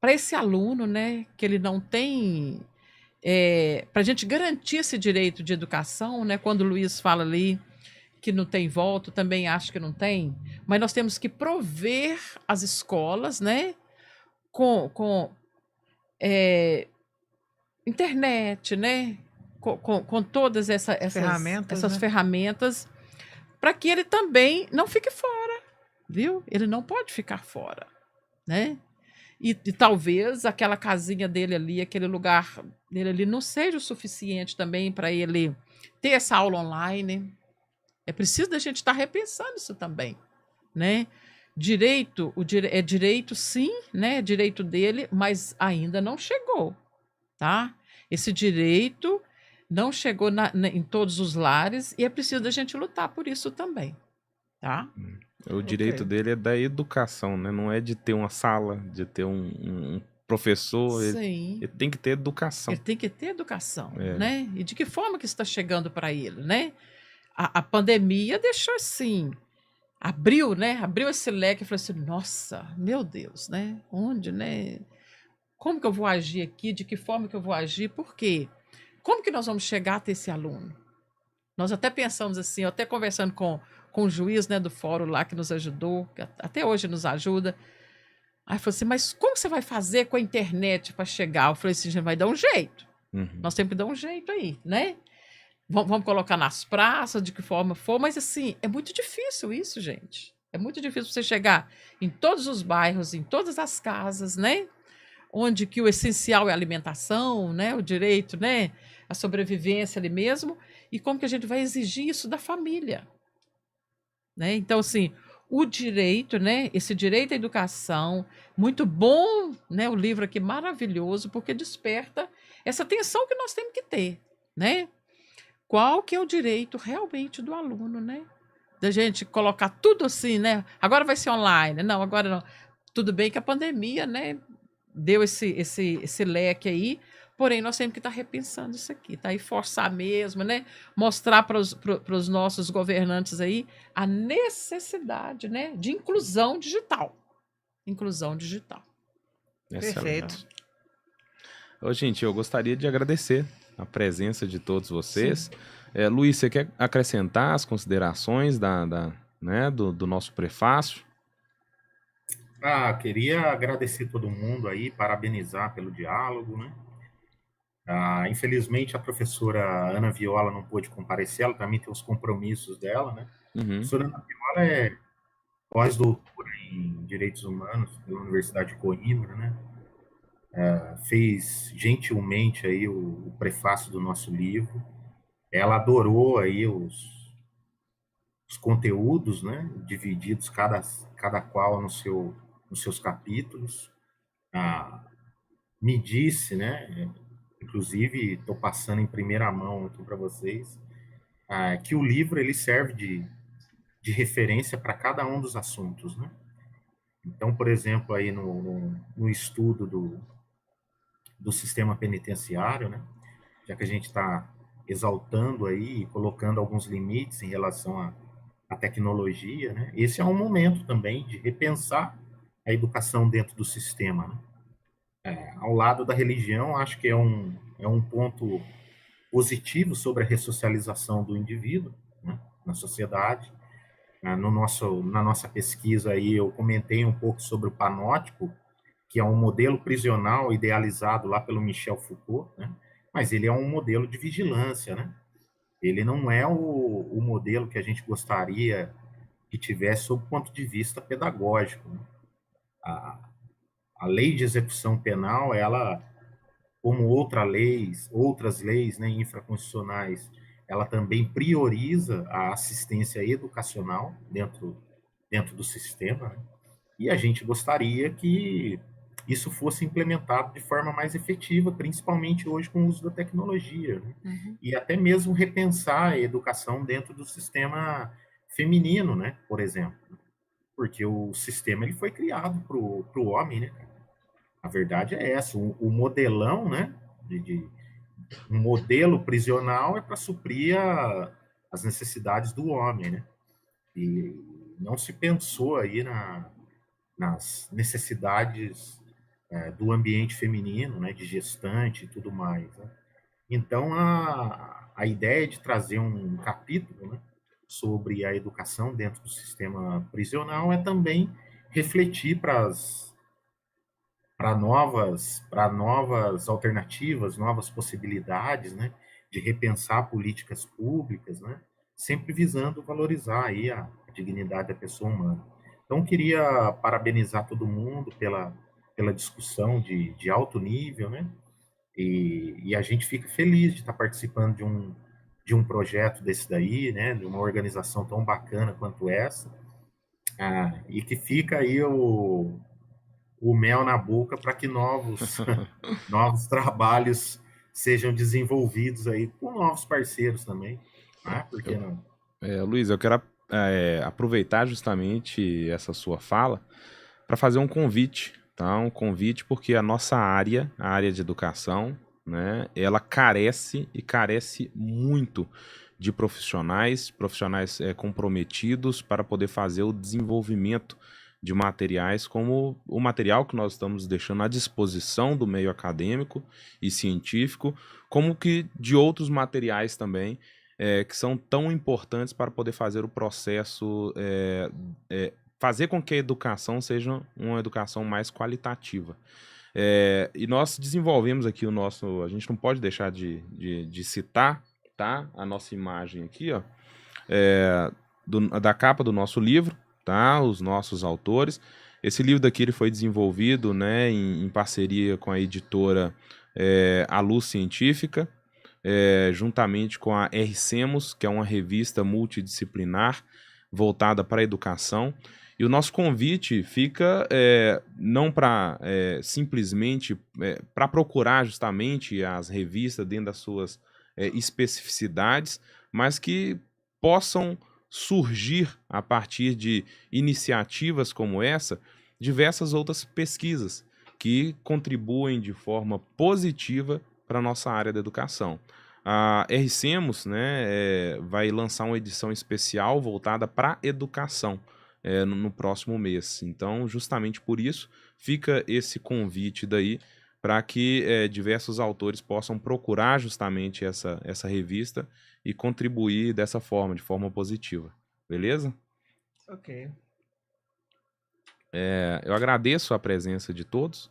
esse aluno, né, que ele não tem, para a gente garantir esse direito de educação, né, quando o Luiz fala ali que não tem volta, também acho que não tem, mas nós temos que prover as escolas, né, com internet, né, com todas essas ferramentas, para que ele também não fique fora, viu? Ele não pode ficar fora, né? E talvez aquela casinha dele ali, aquele lugar dele ali, não seja o suficiente também para ele ter essa aula online. É preciso da gente estar repensando isso também, né? Direito, é direito sim, né? É direito dele, mas ainda não chegou, tá? Esse direito não chegou em todos os lares e é preciso da gente lutar por isso também, tá? O direito dele é da educação, né? Não é de ter uma sala, de ter um professor. Sim. Ele tem que ter educação. Ele tem que ter educação, né? E de que forma que isso está chegando para ele, né? A pandemia deixou assim, abriu, né? Abriu esse leque e falou assim, nossa, meu Deus, né? Onde, né? Como que eu vou agir aqui? De que forma que eu vou agir? Por quê? Como que nós vamos chegar até esse aluno? Nós até pensamos assim, eu até conversando com o juiz, né, do fórum lá que nos ajudou, que até hoje nos ajuda. Aí falou assim, mas como você vai fazer com a internet para chegar? Eu falei assim, a gente vai dar um jeito. Nós temos que dar um jeito aí, né? Vamos colocar nas praças, de que forma for, mas assim, é muito difícil isso, gente. É muito difícil você chegar em todos os bairros, em todas as casas, né? Onde que o essencial é a alimentação, né? O direito, né? A sobrevivência ali mesmo. E como que a gente vai exigir isso da família? Né? Então, assim, o direito, né? Esse direito à educação, muito bom, né? O livro aqui maravilhoso, porque desperta essa atenção que nós temos que ter, né? Qual que é o direito realmente do aluno, né? Da gente colocar tudo assim, né? Agora vai ser online. Não, agora não. Tudo bem que a pandemia, né? Deu esse leque aí, porém nós temos que estar repensando isso aqui, tá? E forçar mesmo, né? Mostrar para os nossos governantes aí a necessidade, né? De inclusão digital, inclusão digital. Perfeito. Ô, gente, eu gostaria de agradecer a presença de todos vocês. Luiz, você quer acrescentar as considerações né, do nosso prefácio? Queria agradecer todo mundo aí, parabenizar pelo diálogo, né? Infelizmente, a professora Ana Viola não pôde comparecer, ela também tem os compromissos dela, né? A Uhum. professora Ana Viola é pós-doutora em Direitos Humanos pela Universidade de Coimbra, né? Fez gentilmente aí o prefácio do nosso livro. Ela adorou aí os conteúdos, né? Divididos cada qual nos seus capítulos. Me disse, né? Inclusive, estou passando em primeira mão aqui para vocês, que o livro ele serve de referência para cada um dos assuntos, né? Então, por exemplo, aí no estudo do sistema penitenciário, né? Já que a gente está exaltando aí e colocando alguns limites em relação à tecnologia, né? Esse é um momento também de repensar a educação dentro do sistema, né? Ao lado da religião, acho que é um ponto positivo sobre a ressocialização do indivíduo, né, na sociedade. Na nossa pesquisa aí, eu comentei um pouco sobre o panótipo, que é um modelo prisional idealizado lá pelo Michel Foucault, né, mas ele é um modelo de vigilância, né? Ele não é o modelo que a gente gostaria que tivesse sob o ponto de vista pedagógico, né? A lei de execução penal, ela, como outras leis, né, infraconstitucionais, ela também prioriza a assistência educacional dentro do sistema, né? E a gente gostaria que isso fosse implementado de forma mais efetiva, principalmente hoje com o uso da tecnologia, né? Uhum. E até mesmo repensar a educação dentro do sistema feminino, né, por exemplo, porque o sistema ele foi criado para o homem, né? A verdade é essa, o modelão, né, um modelo prisional é para suprir as necessidades do homem, né? E não se pensou aí nas necessidades do ambiente feminino, né, de gestante e tudo mais, né? Então, a ideia de trazer um capítulo, né, sobre a educação dentro do sistema prisional é também refletir para novas alternativas, novas possibilidades, né, de repensar políticas públicas, né, sempre visando valorizar aí a dignidade da pessoa humana. Então, queria parabenizar todo mundo pela discussão de alto nível, né, e a gente fica feliz de estar participando de um projeto desse daí, né, de uma organização tão bacana quanto essa, e que fica aí o mel na boca para que novos trabalhos sejam desenvolvidos aí com novos parceiros também, né? Por que não? Luiz, eu quero aproveitar justamente essa sua fala para fazer um convite, tá? Um convite porque a nossa área, a área de educação, né, ela carece muito de profissionais comprometidos para poder fazer o desenvolvimento de materiais como o material que nós estamos deixando à disposição do meio acadêmico e científico, como que de outros materiais também que são tão importantes para poder fazer o processo, fazer com que a educação seja uma educação mais qualitativa. E nós desenvolvemos aqui a gente não pode deixar de citar, tá? A nossa imagem aqui, ó, da capa do nosso livro, tá? Os nossos autores. Esse livro daqui ele foi desenvolvido, né, em parceria com a editora A Luz Científica, juntamente com a RSEMOS, que é uma revista multidisciplinar voltada para a educação. E o nosso convite fica não para simplesmente para procurar justamente as revistas dentro das suas especificidades, mas que possam surgir a partir de iniciativas como essa, diversas outras pesquisas que contribuem de forma positiva para a nossa área da educação. A RSEMOS, né, vai lançar uma edição especial voltada para a educação, no próximo mês. Então, justamente por isso, fica esse convite daí para que diversos autores possam procurar justamente essa revista e contribuir dessa forma, de forma positiva. Beleza? Ok. Eu agradeço a presença de todos,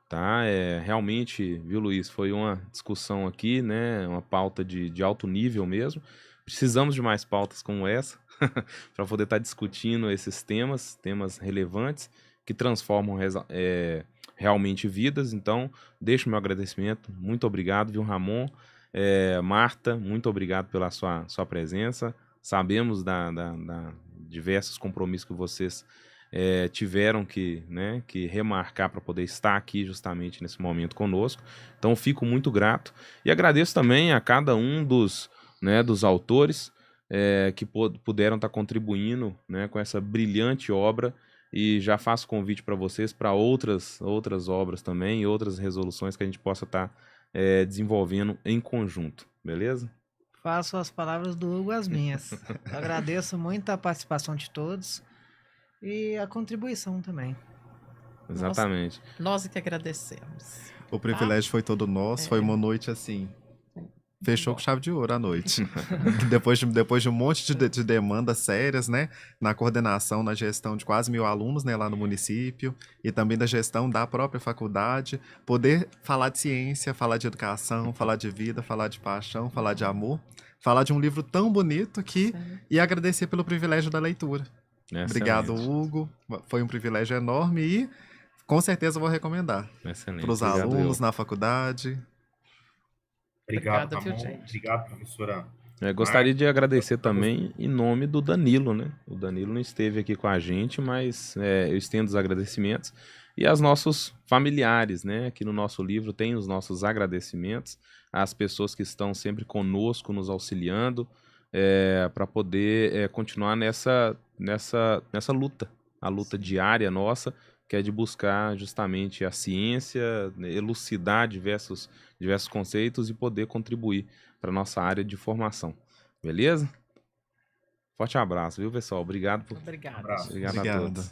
tá? Realmente, viu, Luiz, foi uma discussão aqui, né? Uma pauta de alto nível mesmo. Precisamos de mais pautas como essa para poder estar discutindo esses temas relevantes que transformam realmente vidas. Então, deixo meu agradecimento. Muito obrigado, viu, Ramon? Marta, muito obrigado pela sua presença. Sabemos da diversos compromissos que vocês tiveram que remarcar para poder estar aqui justamente nesse momento conosco. Então, fico muito grato. E agradeço também a cada um dos autores que puderam estar contribuindo, né, com essa brilhante obra. E já faço convite para vocês para outras obras também e outras resoluções que a gente possa estar desenvolvendo em conjunto. Beleza? Faço as palavras do Hugo as minhas. Agradeço muito a participação de todos e a contribuição também. Exatamente. Nós que agradecemos. O privilégio foi todo nosso, foi uma noite assim. Fechou com chave de ouro à noite. depois de um monte de demandas sérias, né? Na coordenação, na gestão de quase 1.000 alunos, né? Lá no município. E também da gestão da própria faculdade. Poder falar de ciência, falar de educação, falar de vida, falar de paixão, falar de amor. Falar de um livro tão bonito e agradecer pelo privilégio da leitura. Excelente. Obrigado, Hugo. Foi um privilégio enorme e com certeza vou recomendar. Excelente. Para os alunos na faculdade. Obrigado, Obrigada, viu, Ramon. gente? Obrigado, professora. Gostaria de agradecer também em nome do Danilo, né? O Danilo não esteve aqui com a gente, mas eu estendo os agradecimentos. E aos nossos familiares, né? Aqui no nosso livro tem os nossos agradecimentos às pessoas que estão sempre conosco, nos auxiliando, para poder continuar nessa luta, a luta diária nossa, que é de buscar justamente a ciência, elucidar diversos conceitos e poder contribuir para nossa área de formação. Beleza? Forte abraço, viu, pessoal? Obrigado Obrigada. Abraço. Obrigado a todos.